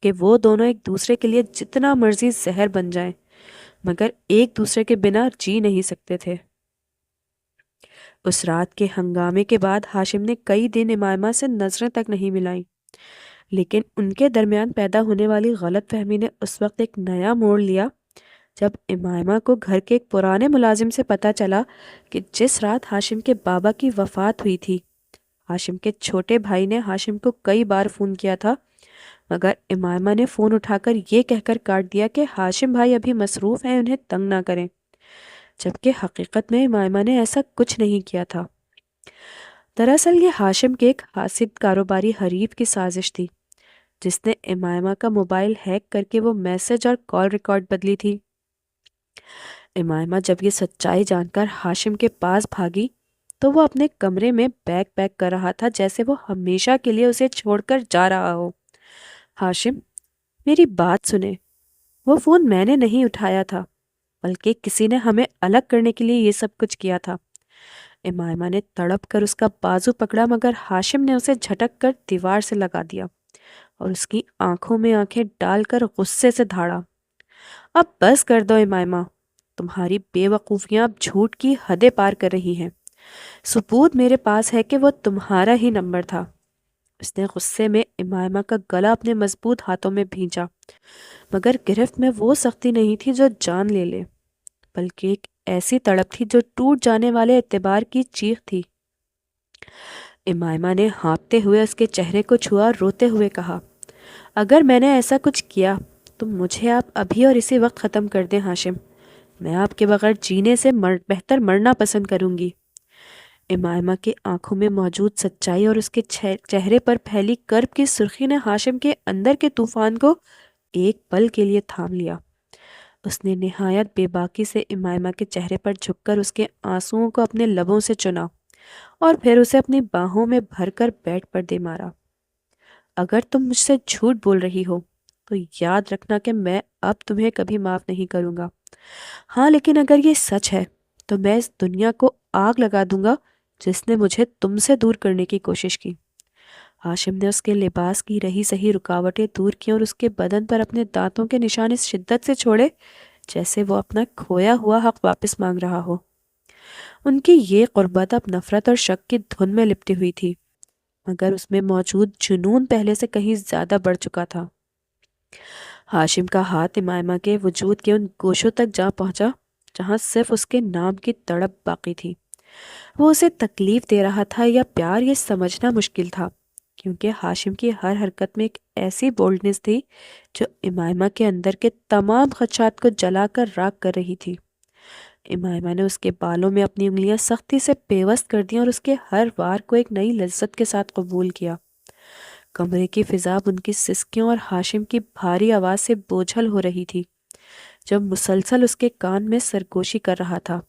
کہ وہ دونوں ایک دوسرے کے لیے جتنا مرضی زہر بن جائیں، مگر ایک دوسرے کے بنا جی نہیں سکتے تھے۔ اس رات کے ہنگامے کے بعد ہاشم نے کئی دن امائمہ سے نظریں تک نہیں ملائیں، لیکن ان کے درمیان پیدا ہونے والی غلط فہمی نے اس وقت ایک نیا موڑ لیا جب امائمہ کو گھر کے ایک پرانے ملازم سے پتہ چلا کہ جس رات ہاشم کے بابا کی وفات ہوئی تھی، ہاشم کے چھوٹے بھائی نے ہاشم کو کئی بار فون کیا تھا، مگر امائمہ نے فون اٹھا کر یہ کہہ کر کاٹ دیا کہ ہاشم بھائی ابھی مصروف ہیں، انہیں تنگ نہ کریں، جبکہ حقیقت میں امائمہ نے ایسا کچھ نہیں کیا تھا۔ دراصل یہ ہاشم کے ایک حاسد کاروباری حریف کی سازش تھی، جس نے امائمہ کا موبائل ہیک کر کے وہ میسج اور کال ریکارڈ بدلی تھی۔ امائمہ جب یہ سچائی جان کر ہاشم کے پاس بھاگی تو وہ اپنے کمرے میں بیگ پیک کر رہا تھا، جیسے وہ ہمیشہ کے لیے اسے چھوڑ کر جا رہا ہو۔ ہاشم، میری بات سنیں، وہ فون میں نے نہیں اٹھایا تھا، بلکہ کسی نے ہمیں الگ کرنے کے لیے یہ سب کچھ کیا تھا۔ امائمہ نے تڑپ کر اس کا بازو پکڑا، مگر ہاشم نے اسے جھٹک کر دیوار سے لگا دیا اور اس کی آنکھوں میں آنکھیں ڈال کر غصے سے دھاڑا۔ اب بس کر دو امائمہ، تمہاری بے وقوفیاں اب جھوٹ کی حدیں پار کر رہی ہیں۔ ثبوت میرے پاس ہے کہ وہ تمہارا ہی نمبر تھا۔ اس نے غصے میں امائمہ کا گلا اپنے مضبوط ہاتھوں میں بھینچا، مگر گرفت میں وہ سختی نہیں تھی جو جان لے لے، بلکہ ایک ایسی تڑپ تھی جو ٹوٹ جانے والے اعتبار کی چیخ تھی۔ امائمہ نے ہانپتے ہوئے اس کے چہرے کو چھوا اور روتے ہوئے کہا، اگر میں نے ایسا کچھ کیا تو مجھے آپ ابھی اور اسی وقت ختم کر دیں ہاشم، میں آپ کے بغیر جینے سے بہتر مرنا پسند کروں گی۔ امائمہ کی آنکھوں میں موجود سچائی اور اس کے چہرے پر پھیلی کرب کی سرخی نے ہاشم کے اندر کے طوفان کو ایک پل کے لیے تھام لیا۔ اس نے نہایت بے باکی سے امائمہ کے چہرے پر جھک کر اس کے آنسوؤں کو اپنے لبوں سے چنا اور پھر اسے اپنی باہوں میں بھر کر بیڈ پر دے مارا۔ اگر تم مجھ سے جھوٹ بول رہی ہو تو یاد رکھنا کہ میں اب تمہیں کبھی معاف نہیں کروں گا۔ ہاں لیکن اگر یہ سچ ہے تو میں اس دنیا کو آگ لگا دوں گا جس نے مجھے تم سے دور کرنے کی کوشش کی۔ ہاشم نے اس کے لباس کی رہی سہی رکاوٹیں دور کی اور اس کے بدن پر اپنے دانتوں کے نشان اس شدت سے چھوڑے جیسے وہ اپنا کھویا ہوا حق واپس مانگ رہا ہو۔ ان کی یہ قربت اب نفرت اور شک کی دھن میں لپٹی ہوئی تھی، مگر اس میں موجود جنون پہلے سے کہیں زیادہ بڑھ چکا تھا۔ ہاشم کا ہاتھ امائمہ کے وجود کے ان گوشوں تک جا پہنچا جہاں صرف اس کے نام کی تڑپ باقی تھی۔ وہ اسے تکلیف دے رہا تھا یا پیار، یہ سمجھنا مشکل تھا، کیونکہ ہاشم کی ہر حرکت میں ایک ایسی بولڈنس تھی جو امائمہ کے اندر کے تمام خدشات کو جلا کر راکھ کر رہی تھی۔ امائمہ نے اس کے بالوں میں اپنی انگلیاں سختی سے پیوست کر دیں اور اس کے ہر وار کو ایک نئی لذت کے ساتھ قبول کیا۔ کمرے کی فضا اب ان کی سسکیوں اور ہاشم کی بھاری آواز سے بوجھل ہو رہی تھی جب مسلسل اس کے کان میں سرگوشی کر رہا تھا۔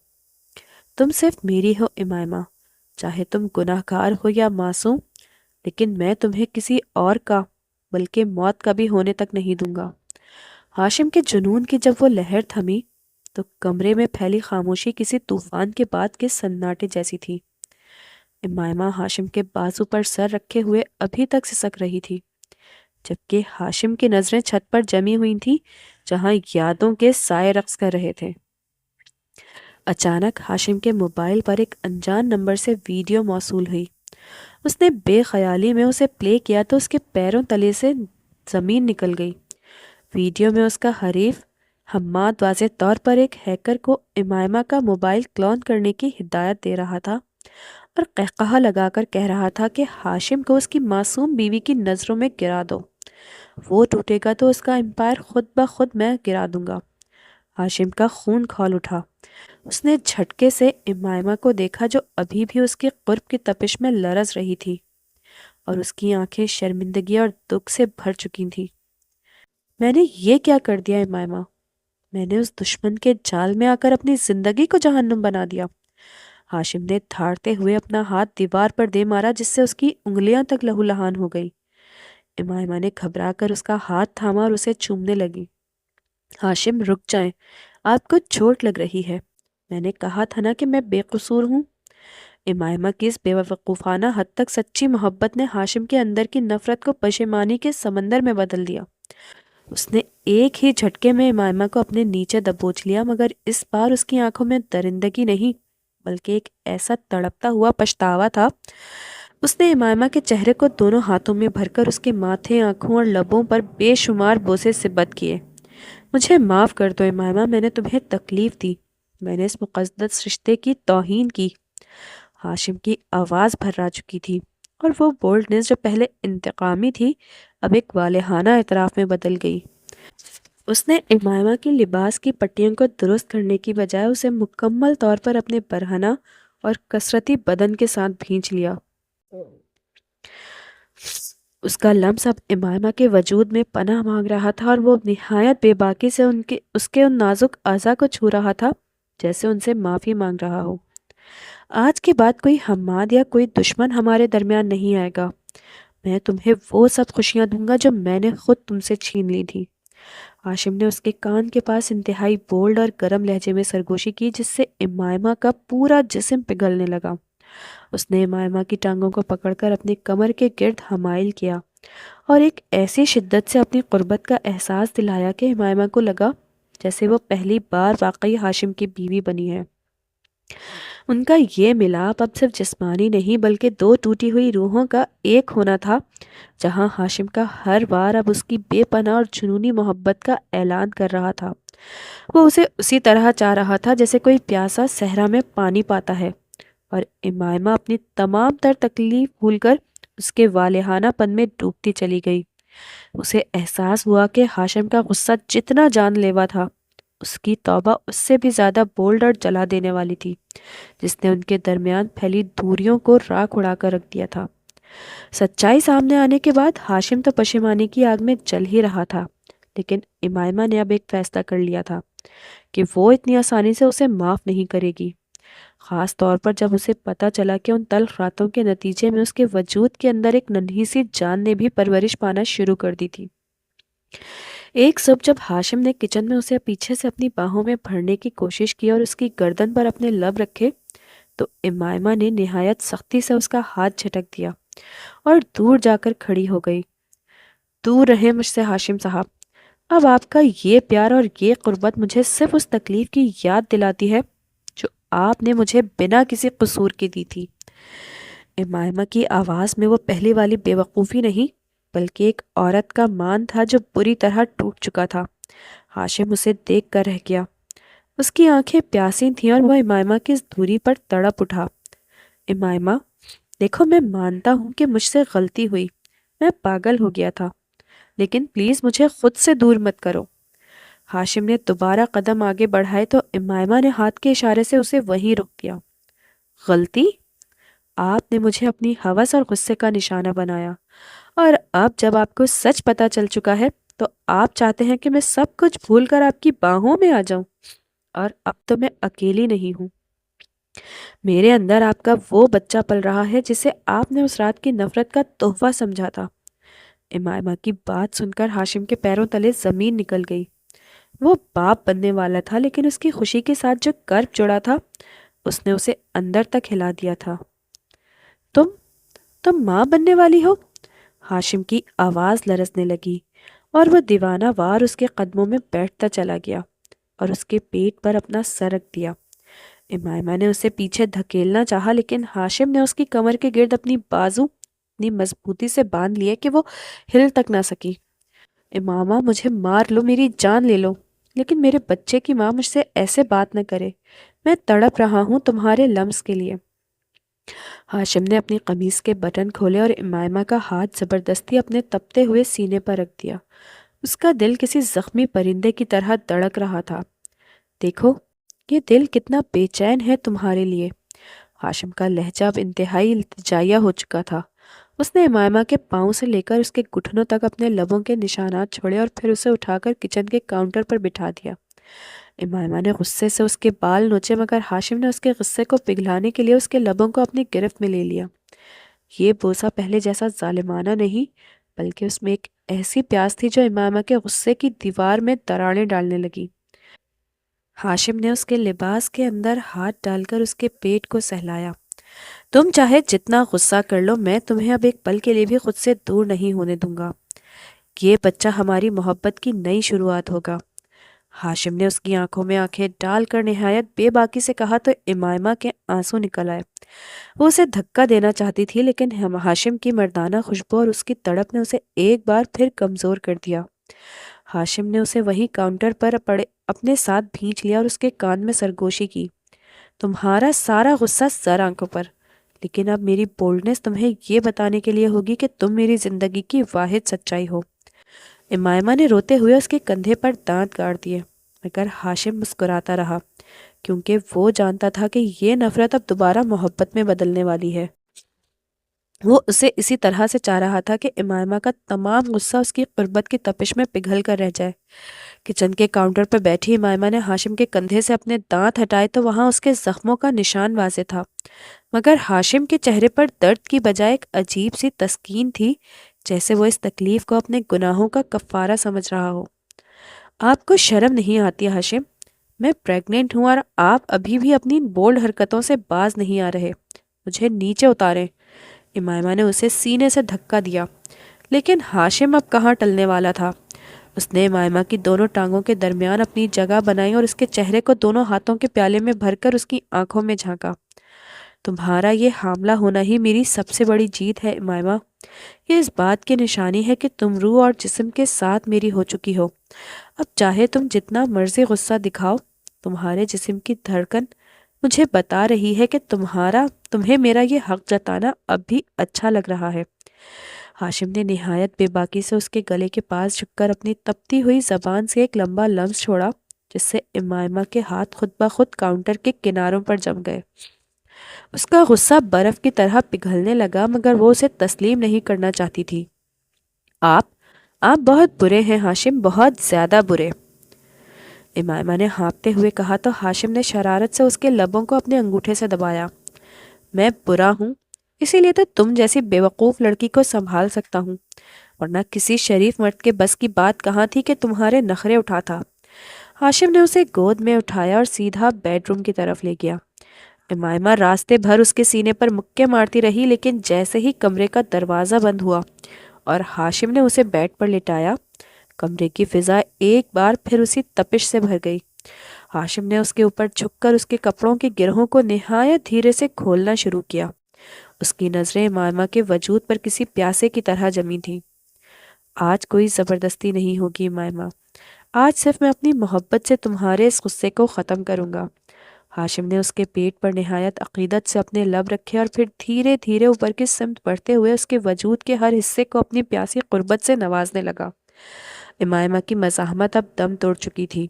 تم صرف میری ہو امائمہ، چاہے تم گناہ گار ہو یا معصوم، لیکن میں تمہیں کسی اور کا بلکہ موت کا بھی ہونے تک نہیں دوں گا۔ ہاشم کے جنون کی جب وہ لہر تھمی تو کمرے میں پھیلی خاموشی کسی طوفان کے بعد کے سناٹے جیسی تھی۔ امائمہ ہاشم کے بازو پر سر رکھے ہوئے ابھی تک سسک رہی تھی، جبکہ ہاشم کی نظریں چھت پر جمی ہوئی تھیں جہاں یادوں کے سائے رقص کر رہے تھے۔ اچانک ہاشم کے موبائل پر ایک انجان نمبر سے ویڈیو موصول ہوئی۔ اس نے بے خیالی میں اسے پلے کیا تو اس کے پیروں تلے سے زمین نکل گئی۔ ویڈیو میں اس کا حریف حماد واضح طور پر ایک ہیکر کو امائمہ کا موبائل کلون کرنے کی ہدایت دے رہا تھا اور قہقہہ لگا کر کہہ رہا تھا کہ ہاشم کو اس کی معصوم بیوی کی نظروں میں گرا دو، وہ ٹوٹے گا تو اس کا امپائر خود بخود میں گرا دوں گا۔ ہاشم کا خون کھول اٹھا۔ اس نے جھٹکے سے امائمہ کو دیکھا جو ابھی بھی اس کے قرب کی تپش میں لرز رہی تھی اور اس کی آنکھیں شرمندگی اور دکھ سے بھر چکی تھیں۔ میں نے یہ کیا کر دیا امائمہ؟ میں نے اس دشمن کے جال میں آ کر اپنی زندگی کو جہنم بنا دیا۔ ہاشم نے دھاڑتے ہوئے اپنا ہاتھ دیوار پر دے مارا جس سے اس کی انگلیاں تک لہو لہان ہو گئی۔ امائمہ نے گھبرا کر اس کا ہاتھ تھاما اور اسے چومنے لگی۔ ہاشم رک جائیں، آپ کو چوٹ لگ رہی ہے، میں نے کہا تھا نا کہ میں بے قصور ہوں۔ امائمہ کی اس بے وقوفانہ حد تک سچی محبت نے ہاشم کے اندر کی نفرت کو پشیمانی کے سمندر میں بدل دیا۔ اس نے ایک ہی جھٹکے میں امائمہ کو اپنے نیچے دبوچ لیا، مگر اس بار اس کی آنکھوں میں درندگی نہیں بلکہ ایک ایسا تڑپتا ہوا پچھتاوا تھا۔ اس نے امائمہ کے چہرے کو دونوں ہاتھوں میں بھر کر اس کے ماتھے، آنکھوں اور لبوں پر بے شمار بوسے سبت کیے۔ مجھے معاف کر دو امائمہ، میں نے تمہیں تکلیف دی، میں نے اس مقدس رشتے کی توہین کی۔ ہاشم کی آواز بھرا چکی تھی اور وہ بولڈنس جو پہلے انتقامی تھی اب ایک والہانہ اعتراف میں بدل گئی۔ اس نے امائمہ کی لباس کی پٹیوں کو درست کرنے کی بجائے اسے مکمل طور پر اپنے برہنہ اور کثرتی بدن کے ساتھ بھینچ لیا۔ اس کا لمس اب امائمہ کے وجود میں پناہ مانگ رہا تھا اور وہ نہایت بے باکی سے اس کے ان نازک اعضاء کو چھو رہا تھا جیسے ان سے معافی مانگ رہا ہو۔ آج کے بعد کوئی حماد یا کوئی دشمن ہمارے درمیان نہیں آئے گا، میں تمہیں وہ سب خوشیاں دوں گا جو میں نے خود تم سے چھین لی تھی۔ ہاشم نے اس کے کان کے پاس انتہائی بولڈ اور گرم لہجے میں سرگوشی کی جس سے امائمہ کا پورا جسم پگھلنے لگا۔ اس نے امائمہ کی ٹانگوں کو پکڑ کر اپنے کمر کے گرد حمائل کیا اور ایک ایسی شدت سے اپنی قربت کا احساس دلایا کہ امائمہ کو لگا جیسے وہ پہلی بار واقعی ہاشم کی بیوی بنی ہے۔ ان کا یہ ملاپ اب صرف جسمانی نہیں بلکہ دو ٹوٹی ہوئی روحوں کا ایک ہونا تھا، جہاں ہاشم کا ہر وار اب اس کی بے پناہ اور جنونی محبت کا اعلان کر رہا تھا۔ وہ اسے اسی طرح چاہ رہا تھا جیسے کوئی پیاسا صحرا میں پانی پاتا ہے، اور امائمہ اپنی تمام تر تکلیف بھول کر اس کے والہانہ پن میں ڈوبتی چلی گئی۔ اسے احساس ہوا کہ ہاشم کا غصہ جتنا جان لیوا تھا، اس کی توبہ اس سے بھی زیادہ بولڈ اور جلا دینے والی تھی، جس نے ان کے درمیان پھیلی دوریوں کو راکھ اڑا کر رکھ دیا تھا۔ سچائی سامنے آنے کے بعد ہاشم تو پشیمانی کی آگ میں جل ہی رہا تھا، لیکن امائمہ نے اب ایک فیصلہ کر لیا تھا۔ کہ وہ اتنی آسانی سے اسے معاف نہیں کرے گی، خاص طور پر جب اسے پتہ چلا کہ ان تلخ راتوں کے نتیجے میں اس کے وجود کے اندر ایک ننھی سی جان نے بھی پرورش پانا شروع کر دی تھی۔ ایک صبح جب ہاشم نے کچن میں اسے پیچھے سے اپنی باہوں میں بھرنے کی کوشش کی اور اس کی گردن پر اپنے لب رکھے تو امائمہ نے نہایت سختی سے اس کا ہاتھ جھٹک دیا اور دور جا کر کھڑی ہو گئی۔ دور رہیں مجھ سے ہاشم صاحب، اب آپ کا یہ پیار اور یہ قربت مجھے صرف اس تکلیف کی یاد دلاتی ہے جو آپ نے مجھے بنا کسی قصور کے دی تھی۔ امائمہ کی آواز میں وہ پہلی والی بے وقوفی نہیں بلکہ ایک عورت کا مان تھا جو بری طرح ٹوٹ چکا تھا۔ ہاشم اسے دیکھ کر رہ گیا، اس کی آنکھیں پیاسی تھیں اور وہ امائمہ کی اس دوری پر تڑپ اٹھا۔ امائمہ، دیکھو میں مانتا ہوں کہ مجھ سے غلطی ہوئی، میں پاگل ہو گیا تھا، لیکن پلیز مجھے خود سے دور مت کرو۔ ہاشم نے دوبارہ قدم آگے بڑھائے تو امائمہ نے ہاتھ کے اشارے سے اسے وہیں روک دیا۔ غلطی؟ آپ نے مجھے اپنی ہوس اور غصے کا نشانہ بنایا، اور اب جب آپ کو سچ پتہ چل چکا ہے تو آپ چاہتے ہیں کہ میں سب کچھ بھول کر آپ کی باہوں میں آ جاؤں، اور اب تو میں اکیلی نہیں ہوں۔ میرے اندر آپ کا وہ بچہ پل رہا ہے جسے آپ نے اس رات کی نفرت کا تحفہ سمجھا تھا۔ امائمہ کی بات سن کر ہاشم کے پیروں تلے زمین نکل گئی۔ وہ باپ بننے والا تھا لیکن اس کی خوشی کے ساتھ جو کرب جڑا تھا اس نے اسے اندر تک ہلا دیا تھا۔ تم ماں بننے والی ہو؟ ہاشم کی آواز لرزنے لگی اور وہ دیوانہ وار اس کے قدموں میں بیٹھتا چلا گیا اور اس کے پیٹ پر اپنا سر رکھ دیا۔ امائمہ نے اسے پیچھے دھکیلنا چاہا لیکن ہاشم نے اس کی کمر کے گرد اپنی بازو اتنی مضبوطی سے باندھ لیے کہ وہ ہل تک نہ سکی۔ امامہ، مجھے مار لو، میری جان لے لو، لیکن میرے بچے کی ماں مجھ سے ایسے بات نہ کرے، میں تڑپ رہا ہوں تمہارے لمس کے لیے۔ ہاشم نے اپنی قمیص کے بٹن کھولے اور امائمہ کا ہاتھ زبردستی اپنے تپتے ہوئے سینے پر رکھ دیا۔ اس کا دل کسی زخمی پرندے کی طرح دڑک رہا تھا۔ دیکھو یہ دل کتنا بے چین ہے تمہارے لیے۔ ہاشم کا لہجہ اب انتہائی التجائیہ ہو چکا تھا۔ اس نے امائمہ کے پاؤں سے لے کر اس کے گھٹنوں تک اپنے لبوں کے نشانات چھوڑے اور پھر اسے اٹھا کر کچن کے کاؤنٹر پر بٹھا دیا۔ امائمہ نے غصے سے اس کے بال نوچے مگر ہاشم نے اس کے غصے کو پگھلانے کے لیے اس کے لبوں کو اپنی گرفت میں لے لیا۔ یہ بوسہ پہلے جیسا ظالمانہ نہیں بلکہ اس میں ایک ایسی پیاس تھی جو امائمہ کے غصے کی دیوار میں دراڑیں ڈالنے لگی۔ ہاشم نے اس کے لباس کے اندر ہاتھ ڈال کر اس کے پیٹ کو سہلایا۔ تم چاہے جتنا غصہ کر لو، میں تمہیں اب ایک پل کے لیے بھی خود سے دور نہیں ہونے دوں گا۔ یہ بچہ ہماری محبت کی نئی شروعات ہوگا۔ ہاشم نے اس کی آنکھوں میں آنکھیں ڈال کر نہایت بے باکی سے کہا تو امائمہ کے آنسو نکل آئے۔ وہ اسے دھکا دینا چاہتی تھی لیکن ہاشم کی مردانہ خوشبو اور اس کی تڑپ نے اسے ایک بار پھر کمزور کر دیا۔ ہاشم نے اسے وہیں کاؤنٹر پر اپنے ساتھ بھینچ لیا اور اس کے کان میں سرگوشی کی۔ تمہارا سارا غصہ سر آنکھوں پر، لیکن اب میری بولڈنس تمہیں یہ بتانے کے لیے ہوگی کہ تم میری زندگی کی واحد سچائی ہو۔ امائمہ نے روتے ہوئے اس کے کندھے پر دانت گاڑ دیے مگر ہاشم مسکراتا رہا کیونکہ وہ جانتا تھا کہ یہ نفرت اب دوبارہ محبت میں بدلنے والی ہے۔ وہ اسے اسی طرح سے چاہ رہا تھا کہ امائمہ کا تمام غصہ اس کی قربت کی تپش میں پگھل کر رہ جائے۔ کچن کے کاؤنٹر پر بیٹھی امائمہ نے ہاشم کے کندھے سے اپنے دانت ہٹائے تو وہاں اس کے زخموں کا نشان واضح تھا مگر ہاشم کے چہرے پر درد کی بجائے ایک عجیب سی تسکین تھی، جیسے وہ اس تکلیف کو اپنے گناہوں کا کفارہ سمجھ رہا ہو۔ آپ کو شرم نہیں آتی ہاشم؟ میں پریگننٹ ہوں اور آپ ابھی بھی اپنی بولڈ حرکتوں سے باز نہیں آ رہے۔ مجھے نیچے اتاریں۔ امائمہ نے اسے سینے سے دھکا دیا لیکن ہاشم اب کہاں ٹلنے والا تھا۔ اس نے امائمہ کی دونوں ٹانگوں کے درمیان اپنی جگہ بنائی اور اس کے چہرے کو دونوں ہاتھوں کے پیالے میں بھر کر اس کی آنکھوں میں جھانکا۔ تمہارا یہ حاملہ ہونا ہی میری سب سے بڑی جیت ہے امائمہ۔ یہ اس بات کی نشانی ہے کہ تم روح اور جسم کے ساتھ میری ہو چکی ہو۔ اب چاہے تم جتنا مرضی غصہ دکھاؤ، تمہارے جسم کی دھڑکن مجھے بتا رہی ہے کہ تمہیں میرا یہ حق جتانا اب بھی اچھا لگ رہا ہے۔ ہاشم نے نہایت بے باکی سے اس کے گلے کے پاس جھک کر اپنی تپتی ہوئی زبان سے ایک لمبا لمس چھوڑا جس سے امائمہ کے ہاتھ خود بخود کاؤنٹر کے کناروں پر جم گئے۔ اس کا غصہ برف کی طرح پگھلنے لگا مگر وہ اسے تسلیم نہیں کرنا چاہتی تھی۔ آپ بہت برے ہیں ہاشم، بہت زیادہ برے۔ امائمہ نے ہانپتے ہوئے کہا تو ہاشم نے شرارت سے اس کے لبوں کو اپنے انگوٹھے سے دبایا۔ میں برا ہوں، اسی لیے تو تم جیسی بیوقوف لڑکی کو سنبھال سکتا ہوں، ورنہ کسی شریف مرد کے بس کی بات کہاں تھی کہ تمہارے نخرے اٹھاتا۔ ہاشم نے اسے گود میں اٹھایا اور سیدھا بیڈ روم کی طرف لے گیا۔ امائمہ راستے بھر اس کے سینے پر مکے مارتی رہی، لیکن جیسے ہی کمرے کا دروازہ بند ہوا اور ہاشم نے اسے بیڈ پر لٹایا، کمرے کی فضا ایک بار پھر اسی تپش سے بھر گئی۔ ہاشم نے اس کے اوپر جھک کر اس کے کپڑوں کے گرہوں کو نہایت دھیرے سے کھولنا شروع کیا۔ اس کی نظریں امائمہ کے وجود پر کسی پیاسے کی طرح جمی تھیں۔ آج کوئی زبردستی نہیں ہوگی امائمہ، آج صرف میں اپنی محبت سے تمہارے اس غصے کو ختم کروں گا۔ ہاشم نے اس کے پیٹ پر نہایت عقیدت سے اپنے لب رکھے اور پھر دھیرے دھیرے اوپر کی سمت بڑھتے ہوئے اس کے وجود کے ہر حصے کو اپنی پیاسی قربت سے نوازنے لگا۔ امائمہ کی مزاحمت اب دم توڑ چکی تھی۔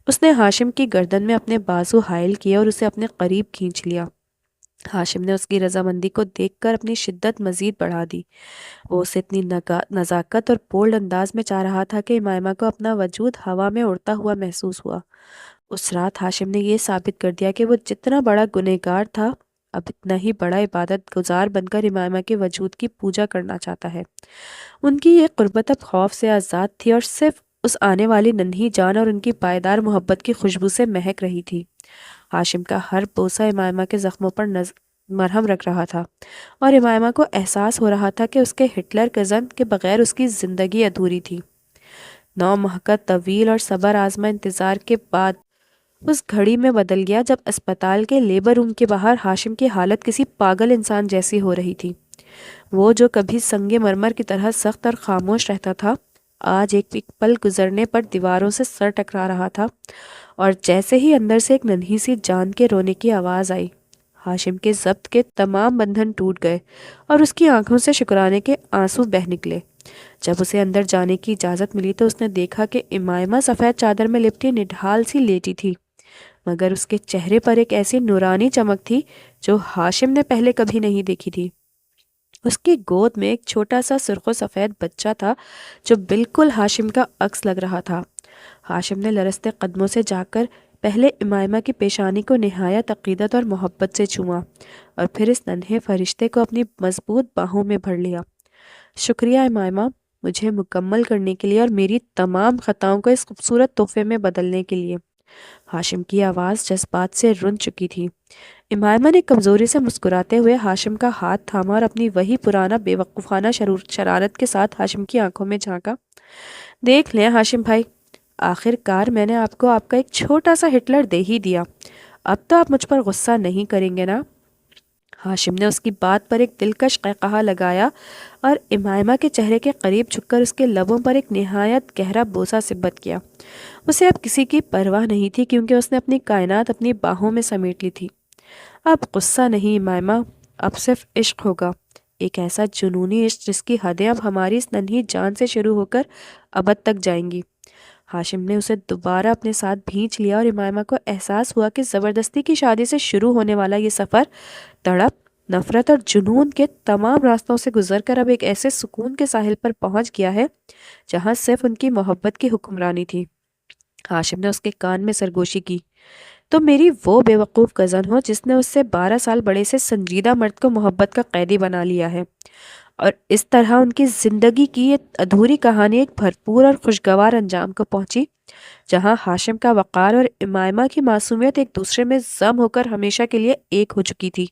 اس نے ہاشم کی گردن میں اپنے بازو حائل کیے اور اسے اپنے قریب کھینچ لیا۔ ہاشم نے اس کی رضامندی کو دیکھ کر اپنی شدت مزید بڑھا دی۔ وہ اسے اتنی نزاکت اور بولڈ انداز میں چاہ رہا تھا کہ امائمہ کو اپنا وجود ہوا میں اڑتا ہوا محسوس ہوا۔ اس رات ہاشم نے یہ ثابت کر دیا کہ وہ جتنا بڑا گنہگار تھا، اب اتنا ہی بڑا عبادت گزار بن کر امائمہ کے وجود کی پوجا کرنا چاہتا ہے۔ ان کی یہ قربت اب خوف سے آزاد تھی اور صرف اس آنے والی ننھی جان اور ان کی پائیدار محبت کی خوشبو سے مہک رہی تھی۔ ہاشم کا ہر بوسہ امائمہ کے زخموں پر مرہم رکھ رہا تھا، اور امائمہ کو احساس ہو رہا تھا کہ اس کے ہٹلر کزن کے بغیر اس کی زندگی ادھوری تھی۔ 9 ماہ کا طویل اور صبر آزما انتظار کے بعد اس گھڑی میں بدل گیا جب اسپتال کے لیبر روم کے باہر ہاشم کی حالت کسی پاگل انسان جیسی ہو رہی تھی۔ وہ جو کبھی سنگ مرمر کی طرح سخت اور خاموش رہتا تھا، آج ایک پل گزرنے پر دیواروں سے سر ٹکرا رہا تھا، اور جیسے ہی اندر سے ایک ننھی سی جان کے رونے کی آواز آئی، ہاشم کے ضبط کے تمام بندھن ٹوٹ گئے اور اس کی آنکھوں سے شکرانے کے آنسو بہہ نکلے۔ جب اسے اندر جانے کی اجازت ملی تو اس نے دیکھا کہ امائمہ سفید چادر میں لپٹی نڈھال سی لیٹی تھی، مگر اس کے چہرے پر ایک ایسی نورانی چمک تھی جو ہاشم نے پہلے کبھی نہیں دیکھی تھی۔ اس کی گود میں ایک چھوٹا سا سرخ و سفید بچہ تھا جو بالکل ہاشم کا عکس لگ رہا تھا۔ ہاشم نے لرزتے قدموں سے جا کر پہلے امائمہ کی پیشانی کو نہایت عقیدت اور محبت سے چوما اور پھر اس ننھے فرشتے کو اپنی مضبوط باہوں میں بھر لیا۔ شکریہ امائمہ، مجھے مکمل کرنے کے لیے اور میری تمام خطاؤں کو اس خوبصورت تحفے میں بدلنے کے لیے۔ ہاشم کی آواز جذبات سے رن چکی تھی۔ امائمہ نے کمزوری سے مسکراتے ہوئے ہاشم کا ہاتھ تھاما اور اپنی وہی پرانا بے وقوفانہ شرارت کے ساتھ ہاشم کی آنکھوں میں جھانکا۔ دیکھ لیں ہاشم بھائی، آخر کار میں نے آپ کو آپ کا ایک چھوٹا سا ہٹلر دے ہی دیا، اب تو آپ مجھ پر غصہ نہیں کریں گے نا؟ ہاشم نے اس کی بات پر ایک دلکش قہقہا لگایا اور امائمہ کے چہرے کے قریب جھک کر اس کے لبوں پر ایک نہایت گہرا بوسہ سبت کیا۔ اسے اب کسی کی پرواہ نہیں تھی کیونکہ اس نے اپنی کائنات اپنی باہوں میں سمیٹ لی تھی۔ اب غصہ نہیں امائمہ، اب صرف عشق ہوگا، ایک ایسا جنونی عشق جس کی حدیں اب ہماری اس ننھی جان سے شروع ہو کر ابد تک جائیں گی۔ ہاشم نے اسے دوبارہ اپنے ساتھ بھینچ لیا اور امائمہ کو احساس ہوا کہ زبردستی کی شادی سے شروع ہونے والا یہ سفر تڑپ، نفرت اور جنون کے تمام راستوں سے گزر کر اب ایک ایسے سکون کے ساحل پر پہنچ گیا ہے جہاں صرف ان کی محبت کی حکمرانی تھی۔ ہاشم نے اس کے کان میں سرگوشی کی، تو میری وہ بے وقوف کزن ہو جس نے اس سے 12 سال بڑے سے سنجیدہ مرد کو محبت کا قیدی بنا لیا ہے، اور اس طرح ان کی زندگی کی یہ ادھوری کہانی ایک بھرپور اور خوشگوار انجام کو پہنچی جہاں ہاشم کا وقار اور امائمہ کی معصومیت ایک دوسرے میں ضم ہو کر ہمیشہ کے لیے ایک ہو چکی تھی۔